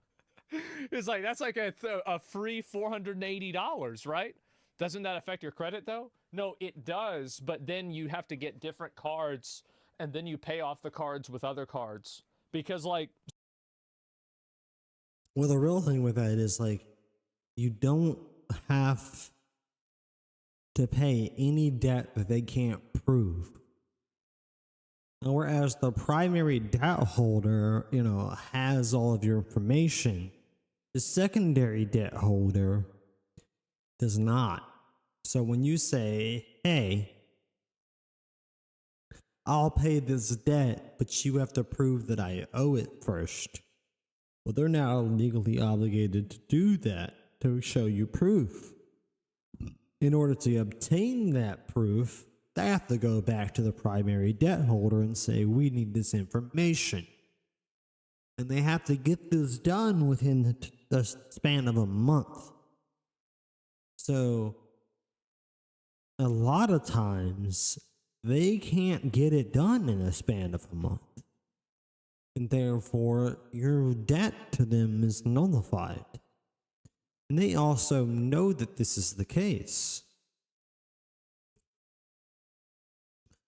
It's like, that's like a free $480, right? Doesn't that affect your credit, though? No, it does, but then you have to get different cards, and then you pay off the cards with other cards. Because, like... Well, the real thing with that is, like, you don't have to pay any debt that they can't prove. And whereas the primary debt holder, you know, has all of your information, the secondary debt holder does not. So when you say, hey, I'll pay this debt, but you have to prove that I owe it first. Well, they're now legally obligated to do that, to show you proof. In order to obtain that proof, they have to go back to the primary debt holder and say, we need this information. And they have to get this done within the span of a month. So, a lot of times, they can't get it done in a span of a month. And therefore, your debt to them is nullified. And they also know that this is the case.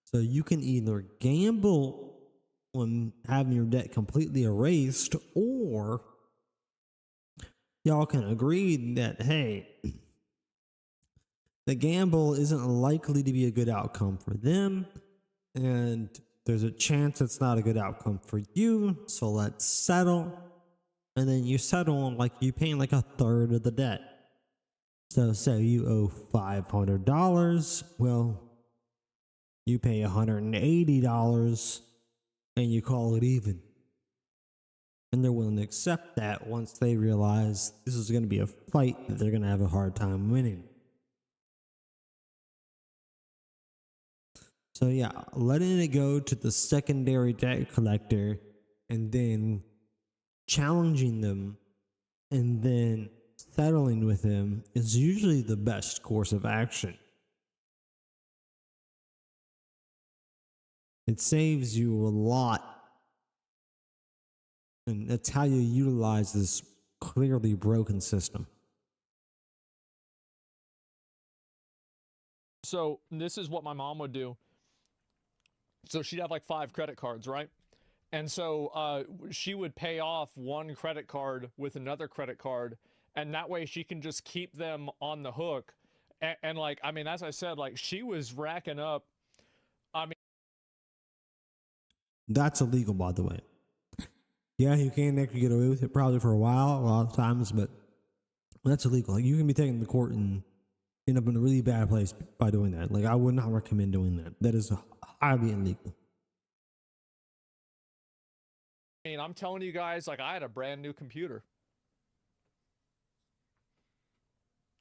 So you can either gamble on having your debt completely erased, or y'all can agree that, hey, the gamble isn't likely to be a good outcome for them, and there's a chance it's not a good outcome for you, so let's settle. And then you settle on like you paying like a third of the debt. So say you owe $500, well, you pay $180 and you call it even. And they're willing to accept that once they realize this is going to be a fight that they're going to have a hard time winning. So yeah, letting it go to the secondary debt collector and then challenging them and then settling with them is usually the best course of action. It saves you a lot. And that's how you utilize this clearly broken system. So this is what my mom would do. So she'd have like 5 credit cards, right? And so she would pay off one credit card with another credit card, and that way she can just keep them on the hook. And like, I mean, as I said, like she was racking up. I mean, that's illegal, by the way. Yeah, you can actually get away with it probably for a while, a lot of times, but that's illegal. Like you can be taken to court and end up in a really bad place by doing that. Like I would not recommend doing that. That is highly illegal. I mean, I'm telling you guys, like I had a brand new computer.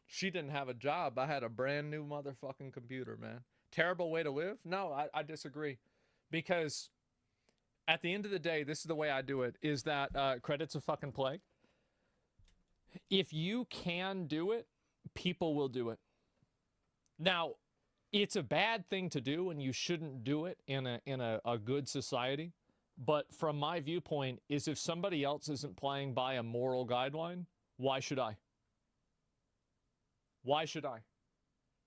She didn't have a job. I had a brand new motherfucking computer, man. Terrible way to live? No, I disagree. Because at the end of the day, this is the way I do it, is that credit's a fucking plague. If you can do it, people will do it. Now, it's a bad thing to do, and you shouldn't do it in a good society. But from my viewpoint, is if somebody else isn't playing by a moral guideline, why should I? Why should I?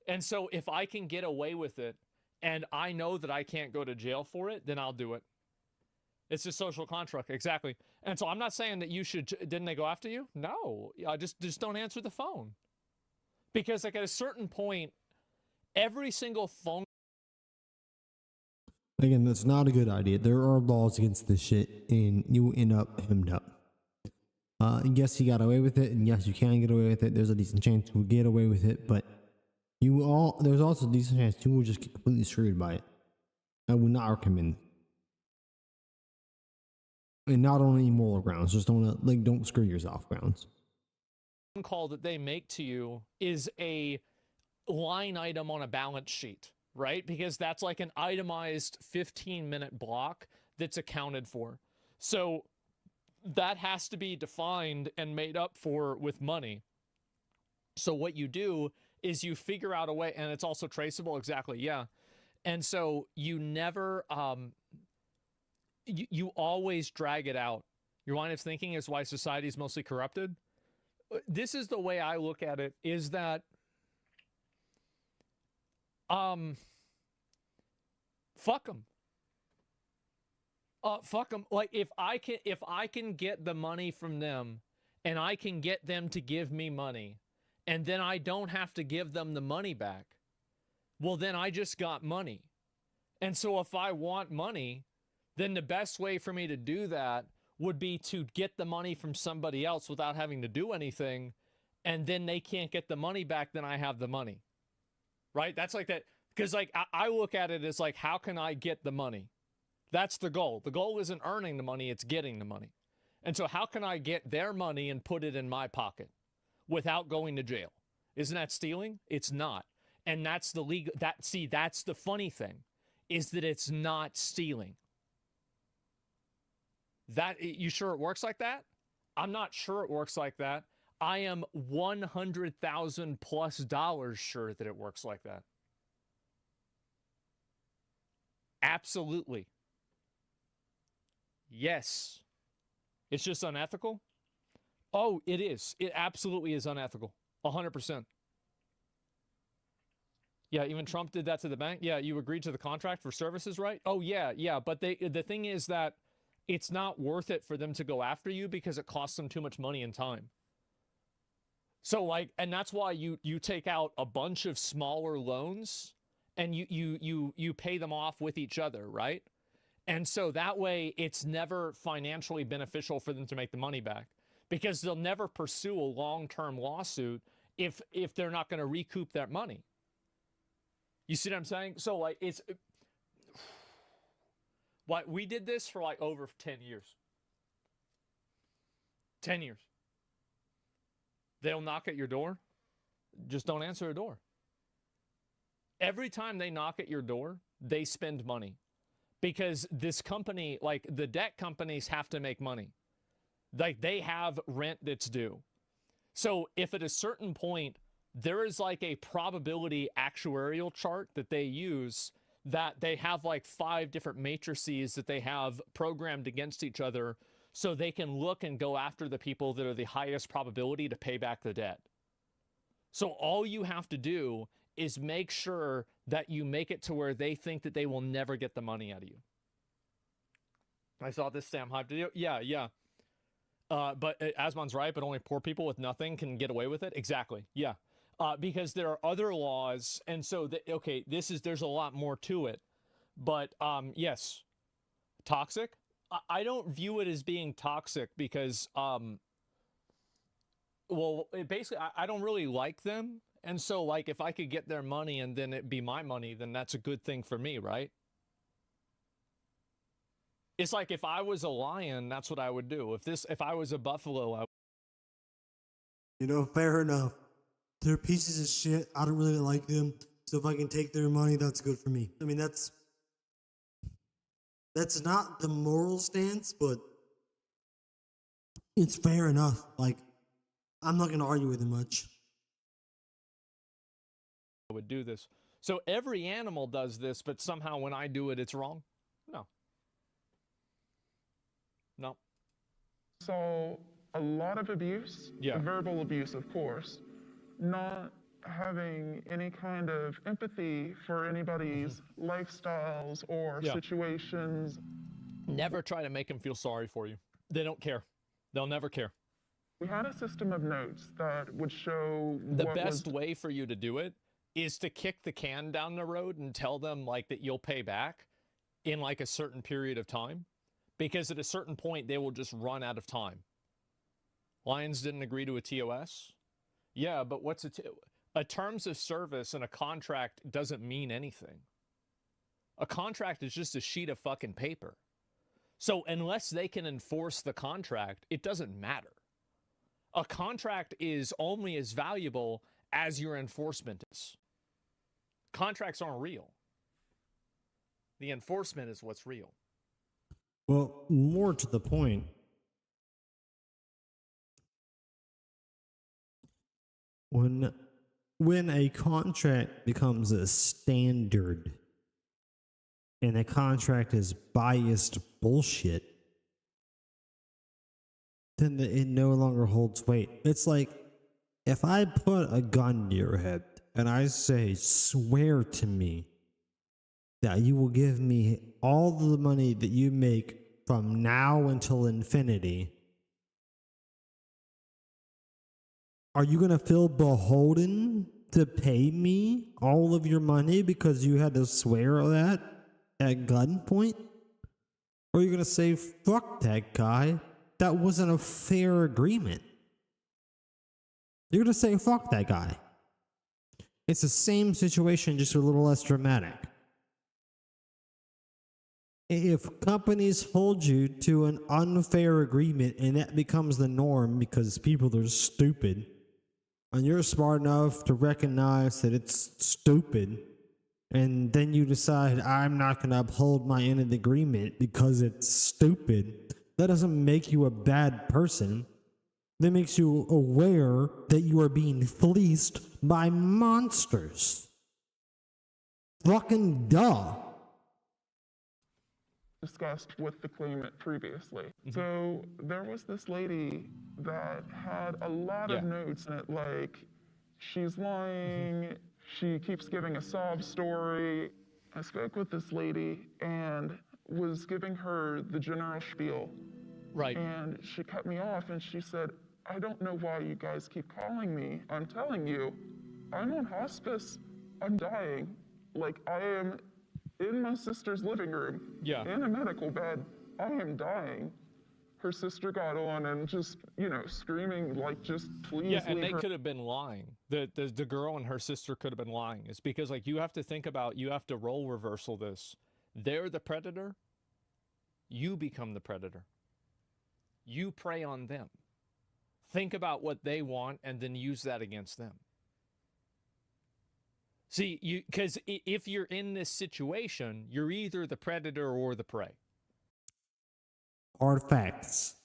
And so if I can get away with it, and I know that I can't go to jail for it, then I'll do it. It's a social contract, exactly. And so I'm not saying that you should. Didn't they go after you? No, just don't answer the phone, because like at a certain point, every single phone. Again, that's not a good idea. There are laws against this shit, and you end up hemmed up. Yes, you got away with it, and yes, you can get away with it. There's a decent chance you will get away with it, but there's also a decent chance you will just get completely screwed by it. I would not recommend it. And not on any moral grounds, just don't screw yourself grounds. Call that they make to you is a line item on a balance sheet, right? Because that's like an itemized 15-minute block that's accounted for. So that has to be defined and made up for with money. So what you do is you figure out a way, and it's also traceable, exactly, yeah. And so you never, you always drag it out. Your line of thinking is why society is mostly corrupted. This is the way I look at it, is that fuck them. Fuck them. Like if I can get the money from them, and I can get them to give me money, and then I don't have to give them the money back, well then I just got money. And so if I want money, then the best way for me to do that would be to get the money from somebody else without having to do anything, and then they can't get the money back, then I have the money. Right? That's like that. Because like I look at it as like, how can I get the money? That's the goal. The goal isn't earning the money, it's getting the money. And so how can I get their money and put it in my pocket without going to jail? Isn't that stealing? It's not. And that's the legal, that's the funny thing, is that it's not stealing. You sure it works like that? I'm not sure it works like that. I am $100,000+ sure that it works like that. Absolutely. Yes. It's just unethical? Oh, it is. It absolutely is unethical. 100%. Yeah, even Trump did that to the bank. Yeah, you agreed to the contract for services, right? Oh, yeah. But the thing is that it's not worth it for them to go after you because it costs them too much money and time. So like, and that's why you take out a bunch of smaller loans and you pay them off with each other, right? And so that way it's never financially beneficial for them to make the money back, because they'll never pursue a long-term lawsuit if they're not going to recoup that money. You see what I'm saying? So like, it's like, we did this for like over 10 years. 10 years. They'll knock at your door. Just don't answer the door. Every time they knock at your door, they spend money. Because this company, like the debt companies, have to make money. Like they have rent that's due. So if at a certain point, there is like a probability actuarial chart that they use, that they have like 5 different matrices that they have programmed against each other, so they can look and go after the people that are the highest probability to pay back the debt. So all you have to do is make sure that you make it to where they think that they will never get the money out of you. I saw this Sam Hype video. Yeah. But Asmon's right, but only poor people with nothing can get away with it. Exactly. Yeah. Because there are other laws. And so, there's a lot more to it. But yes, toxic. I don't view it as being toxic because, basically, I don't really like them. And so, like, if I could get their money and then it be my money, then that's a good thing for me, right? It's like if I was a lion, that's what I would do. If I was a buffalo, fair enough. They're pieces of shit. I don't really like them. So if I can take their money, that's good for me. I mean, that's not the moral stance, but it's fair enough. Like, I'm not going to argue with it much. I would do this. So every animal does this, but somehow when I do it, it's wrong? No. So a lot of abuse, verbal abuse, of course, not having any kind of empathy for anybody's lifestyles or situations. Never try to make them feel sorry for you. They don't care. They'll never care. We had a system of notes that would show the best way for you to do it is to kick the can down the road and tell them like that you'll pay back in like a certain period of time, because at a certain point they will just run out of time. Lions didn't agree to a TOS. Yeah, but what's a terms of service and a contract doesn't mean anything. A contract is just a sheet of fucking paper. So unless they can enforce the contract, it doesn't matter. A contract is only as valuable as your enforcement is. Contracts aren't real. The enforcement is what's real. Well, more to the point, when a contract becomes a standard and a contract is biased bullshit, then it no longer holds weight. It's like, if I put a gun to your head and I say, swear to me that you will give me all the money that you make from now until infinity, are you going to feel beholden to pay me all of your money because you had to swear that at gunpoint? Or are you going to say, fuck that guy, that wasn't a fair agreement? You're going to say, fuck that guy. It's the same situation, just a little less dramatic. If companies hold you to an unfair agreement and that becomes the norm because people are stupid, and you're smart enough to recognize that it's stupid, and then you decide, I'm not going to uphold my end of the agreement because it's stupid, that doesn't make you a bad person. That makes you aware that you are being fleeced by monsters. Fucking duh. Discussed with the claimant previously. So there was this lady that had a lot of notes in it, like, she's lying, she keeps giving a sob story. I spoke with this lady and was giving her the general spiel. Right. And she cut me off and she said, I don't know why you guys keep calling me. I'm telling you, I'm on hospice. I'm dying. Like, I am in my sister's living room, in a medical bed. I am dying. Her sister got on and just, screaming, like, just please Yeah, and leave they her. could have been lying. The girl and her sister could have been lying. It's because, like, you have to think about, you have to role reversal this. They're the predator. You become the predator. You prey on them. Think about what they want and then use that against them. See, because if you're in this situation, you're either the predator or the prey. Hard facts.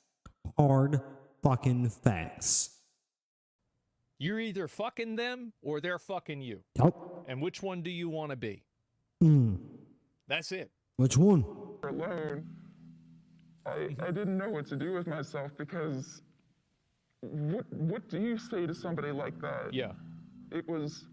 Hard fucking facts. You're either fucking them or they're fucking you. Yep. And which one do you want to be? That's it. Which one? Alone, I didn't know what to do with myself because what do you say to somebody like that? Yeah. It was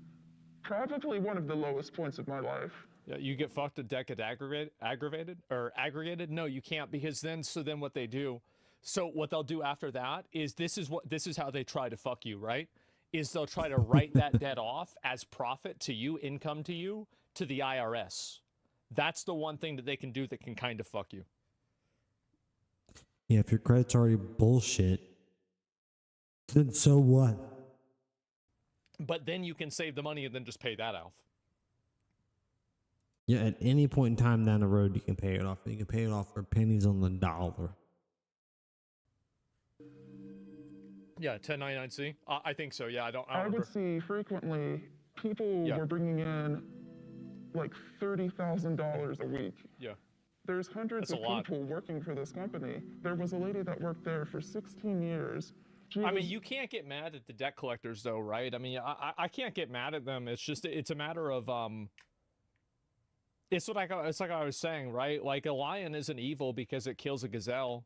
probably one of the lowest points of my life. Yeah, you get fucked a deck at aggregated? No, you can't, because then what they do, so what they'll do after that is this is how they try to fuck you, right? Is they'll try to write that debt off as profit to you, income to you, to the IRS. That's the one thing that they can do that can kind of fuck you. Yeah, if your credit's already bullshit, then so what? But then you can save the money and then just pay that off. Yeah, at any point in time down the road, you can pay it off. You can pay it off for pennies on the dollar. Yeah, 1099-C. I think so. Yeah, I would see frequently people were bringing in like $30,000 a week. Yeah. There's hundreds of people working for this company. There was a lady that worked there for 16 years. I mean, you can't get mad at the debt collectors, though, right? I mean, I can't get mad at them. It's just, it's a matter of, it's like I was saying, right? Like, a lion isn't evil because it kills a gazelle,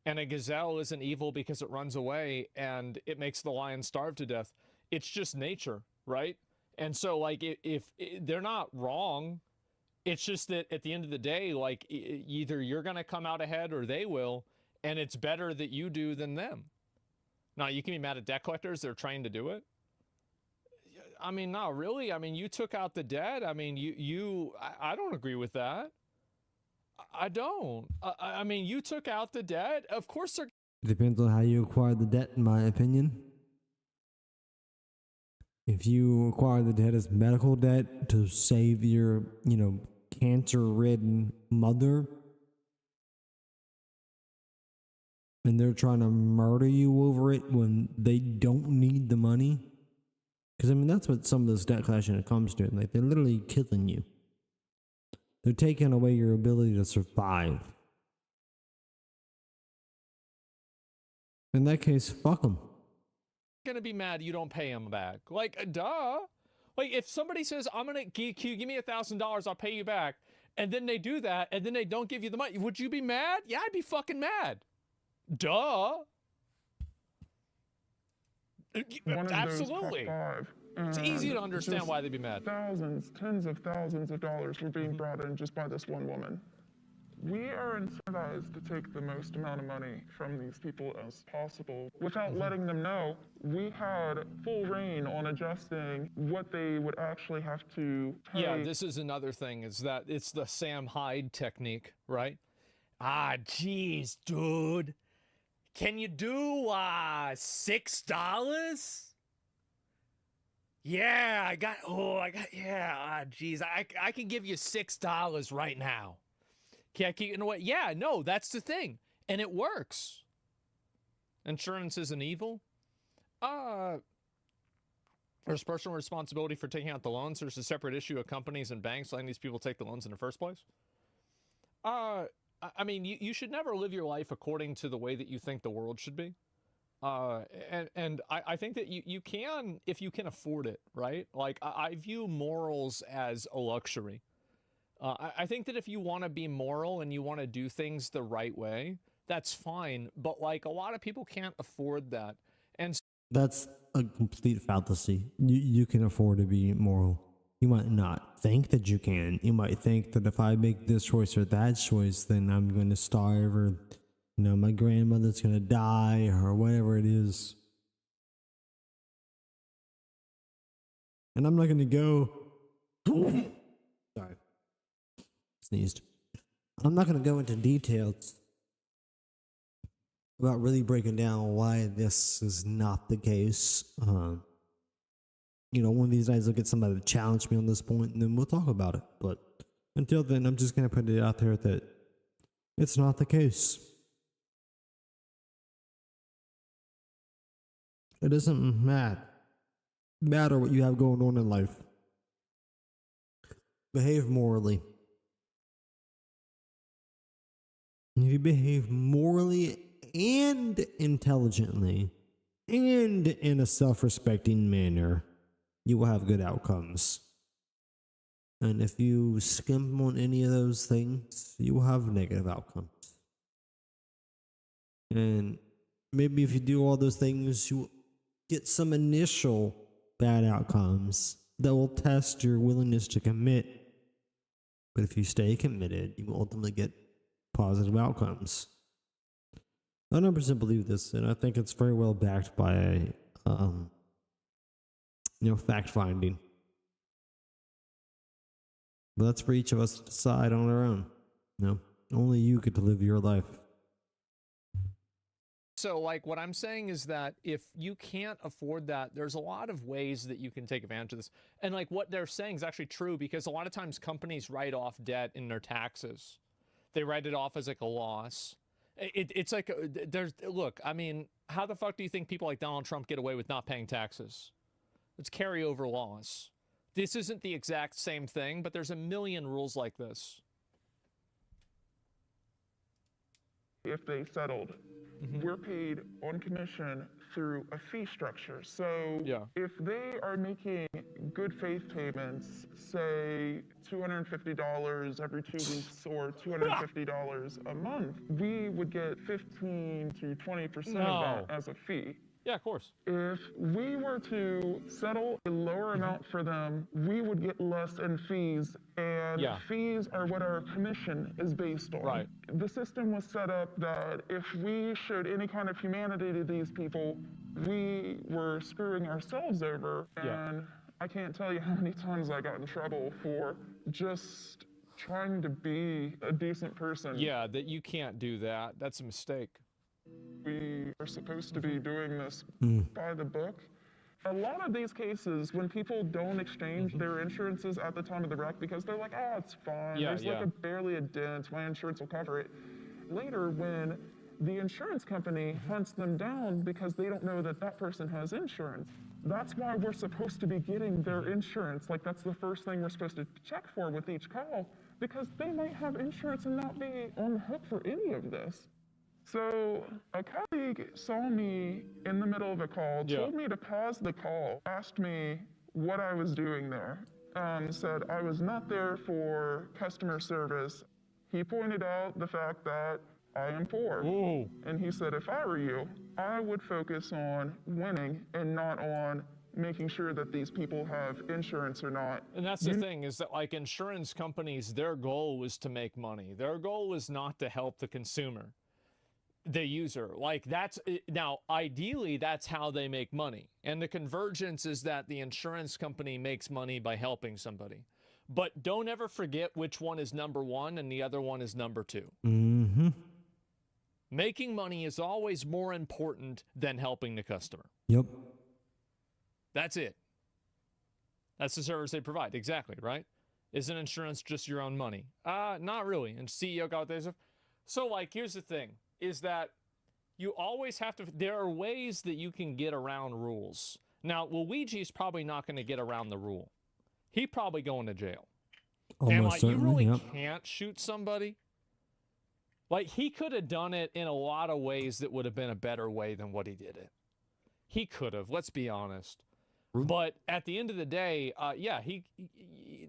and a gazelle isn't evil because it runs away and it makes the lion starve to death. It's just nature, right? And so, like, if they're not wrong, it's just that at the end of the day, like, either you're going to come out ahead or they will, and it's better that you do than them. Now, you can be mad at debt collectors. They're trying to do it. I mean, not really. I mean, you took out the debt. I mean, I don't agree with that. I don't. I mean, you took out the debt. Of course they're... It depends on how you acquire the debt, in my opinion. If you acquire the debt as medical debt to save your, cancer-ridden mother, and they're trying to murder you over it when they don't need the money. Because, I mean, that's what some of this debt collection comes to. Like, they're literally killing you. They're taking away your ability to survive. In that case, fuck them. Going to be mad you don't pay them back. Like, duh. Like, if somebody says, give me $1,000, I'll pay you back, and then they do that, and then they don't give you the money, would you be mad? Yeah, I'd be fucking mad. Duh. Absolutely. It's easy to understand why they'd be mad. Thousands, tens of thousands of dollars were being brought in just by this one woman. We are incentivized to take the most amount of money from these people as possible without letting them know. We had full reign on adjusting what they would actually have to pay. Yeah, this is another thing, is that it's the Sam Hyde technique, right? Geez, dude. Can you do $6? Yeah, geez, I can give you $6 right now. You know what? Yeah, no, that's the thing. And it works. Insurance isn't evil. There's personal responsibility for taking out the loans. There's a separate issue of companies and banks letting these people take the loans in the first place. I mean, you should never live your life according to the way that you think the world should be. And I think that you can, if you can afford it, right? Like, I view morals as a luxury. I think that if you want to be moral and you want to do things the right way, that's fine. But, like, a lot of people can't afford that. And that's a complete fallacy. You can afford to be moral. You might not think that you can. You might think that if I make this choice or that choice, then I'm going to starve, or, you know, my grandmother's going to die, or whatever it is. And I'm not going to go. Sorry. Sneezed. I'm not going to go into details about really breaking down why this is not the case. You know, one of these days I'll get somebody to challenge me on this point, and then we'll talk about it. But until then, I'm just going to put it out there that it's not the case. It doesn't matter what you have going on in life. Behave morally. If you behave morally and intelligently and in a self-respecting manner, you will have good outcomes. And if you skimp on any of those things, you will have negative outcomes. And maybe if you do all those things, you get some initial bad outcomes that will test your willingness to commit. But if you stay committed, you will ultimately get positive outcomes. I 100% believe this, and I think it's very well backed by fact finding. But that's for each of us to decide on our own. You know, only you get to live your life. so, like, what I'm saying is that if you can't afford that, there's a lot of ways that you can take advantage of this. And, like, what they're saying is actually true, because a lot of times companies write off debt in their taxes. They write it off as, like, a loss. It's like, look, I mean, how the fuck do you think people like Donald Trump get away with not paying taxes? It's carryover laws. This isn't the exact same thing, but there's a million rules like this. If they settled, we're paid on commission through a fee structure. So if they are making good faith payments, say $250 every 2 weeks or $250 a month, we would get 15 to 20% of that as a fee. Yeah, of course. If we were to settle a lower amount for them, we would get less in fees, and fees are what our commission is based on. Right. The system was set up that if we showed any kind of humanity to these people, we were screwing ourselves over, and I can't tell you how many times I got in trouble for just trying to be a decent person. Yeah, that you can't do that. That's a mistake. We are supposed to be doing this by the book. A lot of these cases, when people don't exchange their insurances at the time of the wreck because they're like, oh, it's fine, there's like barely a dent, my insurance will cover it. Later, when the insurance company hunts them down because they don't know that that person has insurance, that's why we're supposed to be getting their insurance. Like, that's the first thing we're supposed to check for with each call, because they might have insurance and not be on the hook for any of this. So a colleague saw me in the middle of a call, told me to pause the call, asked me what I was doing there, said I was not there for customer service. He pointed out the fact that I am poor. Ooh. And he said, if I were you, I would focus on winning and not on making sure that these people have insurance or not. And that's the thing, is that, like, insurance companies, their goal was to make money. Their goal was not to help the consumer, the user. Like, that's, now ideally that's how they make money, and the convergence is that the insurance company makes money by helping somebody. But don't ever forget which one is number one and the other one is number two. Making money is always more important than helping the customer. Yep. That's it. That's the service they provide. Exactly, right? Isn't insurance just your own money? Not really. And CEO got this. So, like, here's the thing, is that you always have to, there are ways that you can get around rules. Now, Luigi's probably not going to get around the rule. He probably going to jail. Almost And like, you certainly, really yep. can't shoot somebody. Like, he could have done it in a lot of ways that would have been a better way than what he did it. He could have, let's be honest. But at the end of the day, yeah,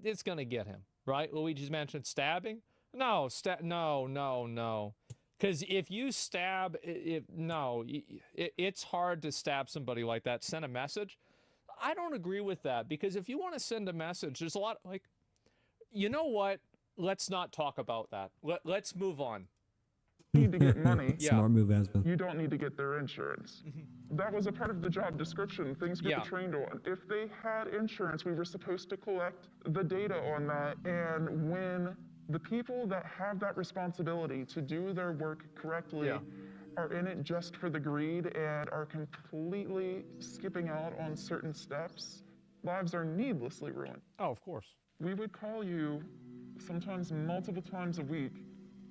it's going to get him, right? Luigi's mentioned stabbing. No, no. Because if you stab, it's hard to stab somebody like that. Send a message. I don't agree with that, because if you want to send a message, there's a lot, like, you know what? Let's not talk about that. Let's move on. You need to get money. Yeah. Smart move, Aspen. You don't need to get their insurance. That was a part of the job description, things we were trained on. If they had insurance, we were supposed to collect the data on that. And when the people that have that responsibility to do their work correctly are in it just for the greed and are completely skipping out on certain steps, lives are needlessly ruined. Oh, of course. We would call you sometimes multiple times a week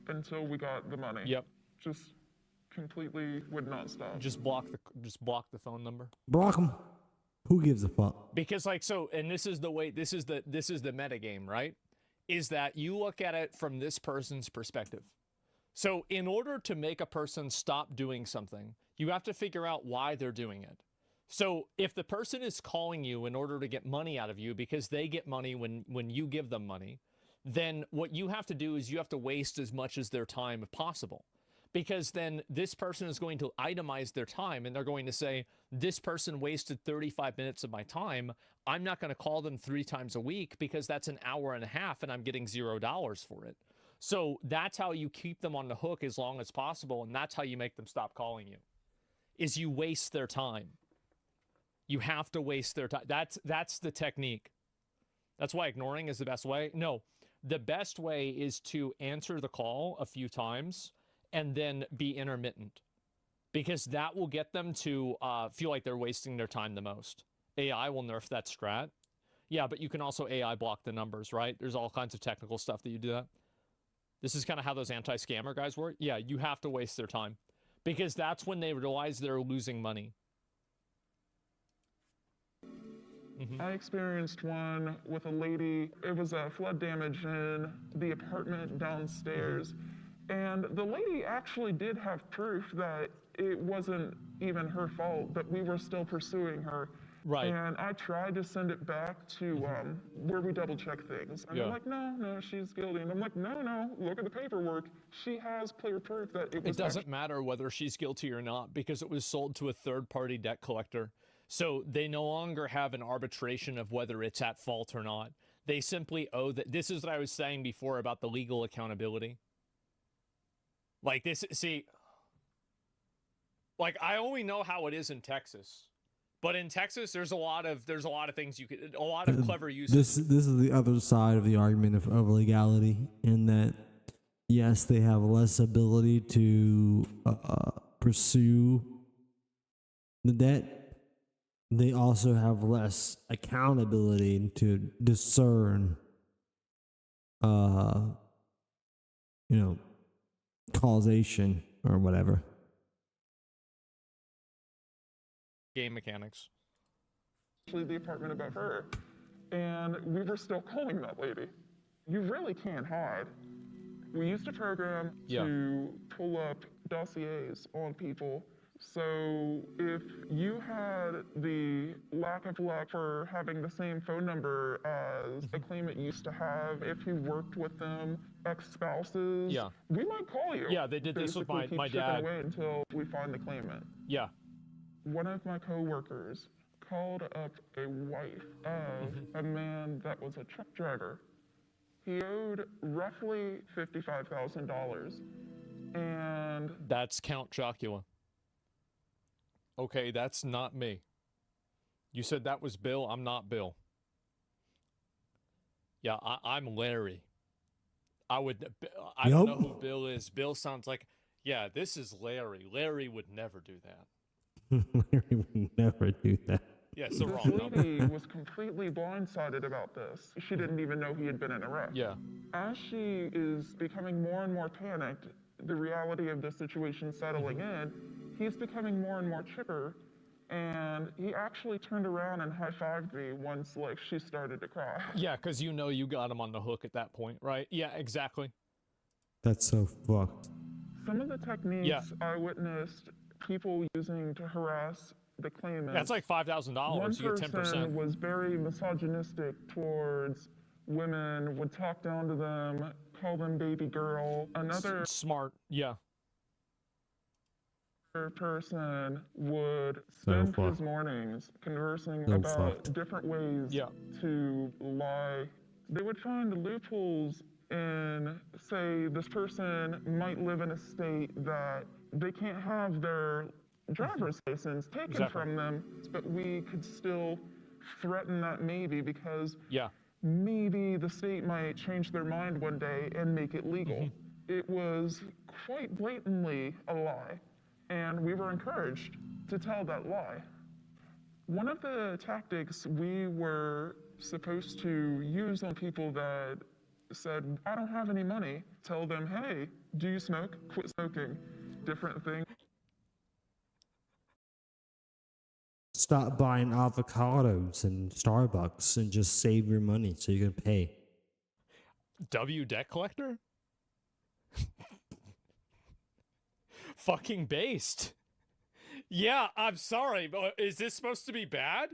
until we got the money. Yep. Just completely would not stop. Just block the phone number. Block him. Who gives a fuck? Because like, so, and this is the way, this is the meta game, right? Is that you look at it from this person's perspective. So in order to make a person stop doing something, you have to figure out why they're doing it. So if the person is calling you in order to get money out of you because they get money when you give them money, then what you have to do is you have to waste as much as their time as possible. Because then this person is going to itemize their time and they're going to say, this person wasted 35 minutes of my time. I'm not going to call them 3 times a week because that's an hour and a half and I'm getting $0 for it. So that's how you keep them on the hook as long as possible. And that's how you make them stop calling you, is you waste their time. You have to waste their time. That's the technique. That's why ignoring is the best way. No, the best way is to answer the call a few times and then be intermittent, because that will get them to feel like they're wasting their time the most. AI will nerf that strat. Yeah, but you can also AI block the numbers, right? There's all kinds of technical stuff that you do that. This is kind of how those anti-scammer guys work. Yeah, you have to waste their time, because that's when they realize they're losing money. I experienced one with a lady. It was a flood damage in the apartment downstairs. And the lady actually did have proof that it wasn't even her fault, but we were still pursuing her. Right. And I tried to send it back to where we double check things. And they're like, no, she's guilty. And I'm like, no, look at the paperwork. She has clear proof that it was. It doesn't matter whether she's guilty or not, because it was sold to a third-party debt collector. So they no longer have an arbitration of whether it's at fault or not. They simply owe that. This is what I was saying before about the legal accountability. Like this, see, like I only know how it is in Texas, but in Texas, there's a lot of things you could, a lot of clever uses. This is the other side of the argument of legality, in that yes, they have less ability to pursue the debt. They also have less accountability to discern, causation or whatever. Game mechanics. Actually, the apartment above her, and we were still calling that lady. You really can't hide. We used a program to pull up dossiers on people. So if you had the lack of luck for having the same phone number as a claimant used to have, if you worked with them, ex-spouses, we might call you. Yeah, they did this with my keep dad. Away until we find the claimant. Yeah. One of my coworkers called up a wife of a man that was a truck driver. He owed roughly $55,000, and that's Count Chocula. Okay, that's not me. You said that was Bill. I'm not Bill. Yeah, I'm Larry. I don't know who Bill is. Bill sounds like, yeah, this is Larry. Larry would never do that. Larry would never do that. Yeah, it's the this wrong number. lady was completely blindsided about this. She didn't even know he had been in a wreck. Yeah. As she is becoming more and more panicked, the reality of the situation settling in, he's becoming more and more chipper, And he actually turned around and high-fived me once, like, she started to cry. Yeah, because you know you got him on the hook at that point, right? Yeah, exactly. That's so fucked. Some of the techniques I witnessed people using to harass the claimant. That's like $5,000. You get 10%. One person was very misogynistic towards women, would talk down to them, call them baby girl. Another smart, yeah. Person would spend his mornings conversing about different ways to lie. They would find loopholes in, say, this person might live in a state that they can't have their driver's license taken from them, but we could still threaten that maybe because maybe the state might change their mind one day and make it legal. It was quite blatantly a lie, and we were encouraged to tell that lie. One of the tactics we were supposed to use on people that said, I don't have any money, tell them, hey, do you smoke? Quit smoking. Different things. Stop buying avocados in Starbucks and just save your money so you can pay. W debt collector? Fucking based. Yeah, I'm sorry, but is this supposed to be bad?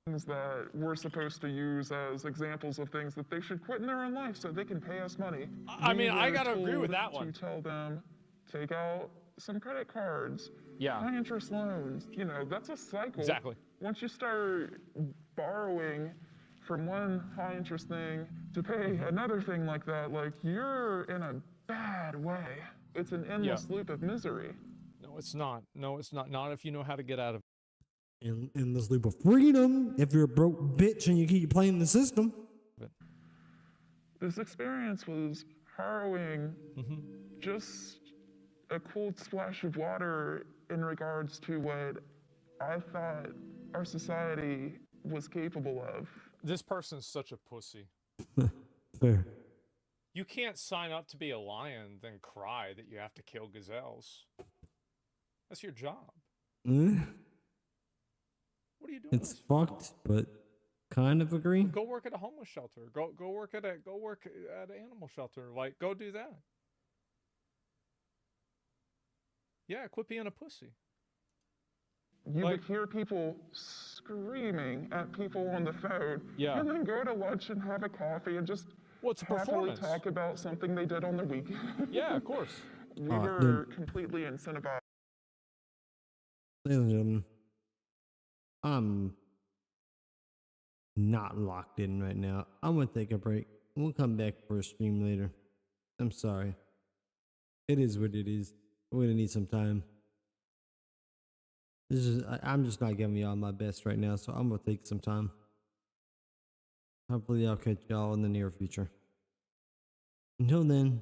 Things that we're supposed to use as examples of things that they should quit in their own life so they can pay us money. I mean, I gotta agree with that one. To tell them, take out some credit cards, yeah, high interest loans. You know, that's a cycle. Exactly. Once you start borrowing from one high interest thing to pay another thing like that, like you're in a bad way. It's an endless loop of misery. No, it's not. No, it's not. Not if you know how to get out of it. In this loop of freedom, if you're a broke bitch and you keep playing the system. This experience was harrowing. Just a cold splash of water in regards to what I thought our society was capable of. This person's such a pussy. Fair. You can't sign up to be a lion, then cry that you have to kill gazelles. That's your job. What are you doing? It's fucked, but kind of agree. Go work at a homeless shelter. Go work at an animal shelter. Like, go do that. Yeah, quit being a pussy. You would hear people screaming at people on the phone, and then go to lunch and have a coffee and just happily talk about something they did on the weekend. Yeah, of course. We were completely incentivized. Ladies and gentlemen, I'm not locked in right now. I'm gonna take a break. We'll come back for a stream later. I'm sorry. It is what it is. We're gonna need some time. I'm just not giving y'all my best right now, so I'm gonna take some time. Hopefully I'll catch y'all in the near future. Until then,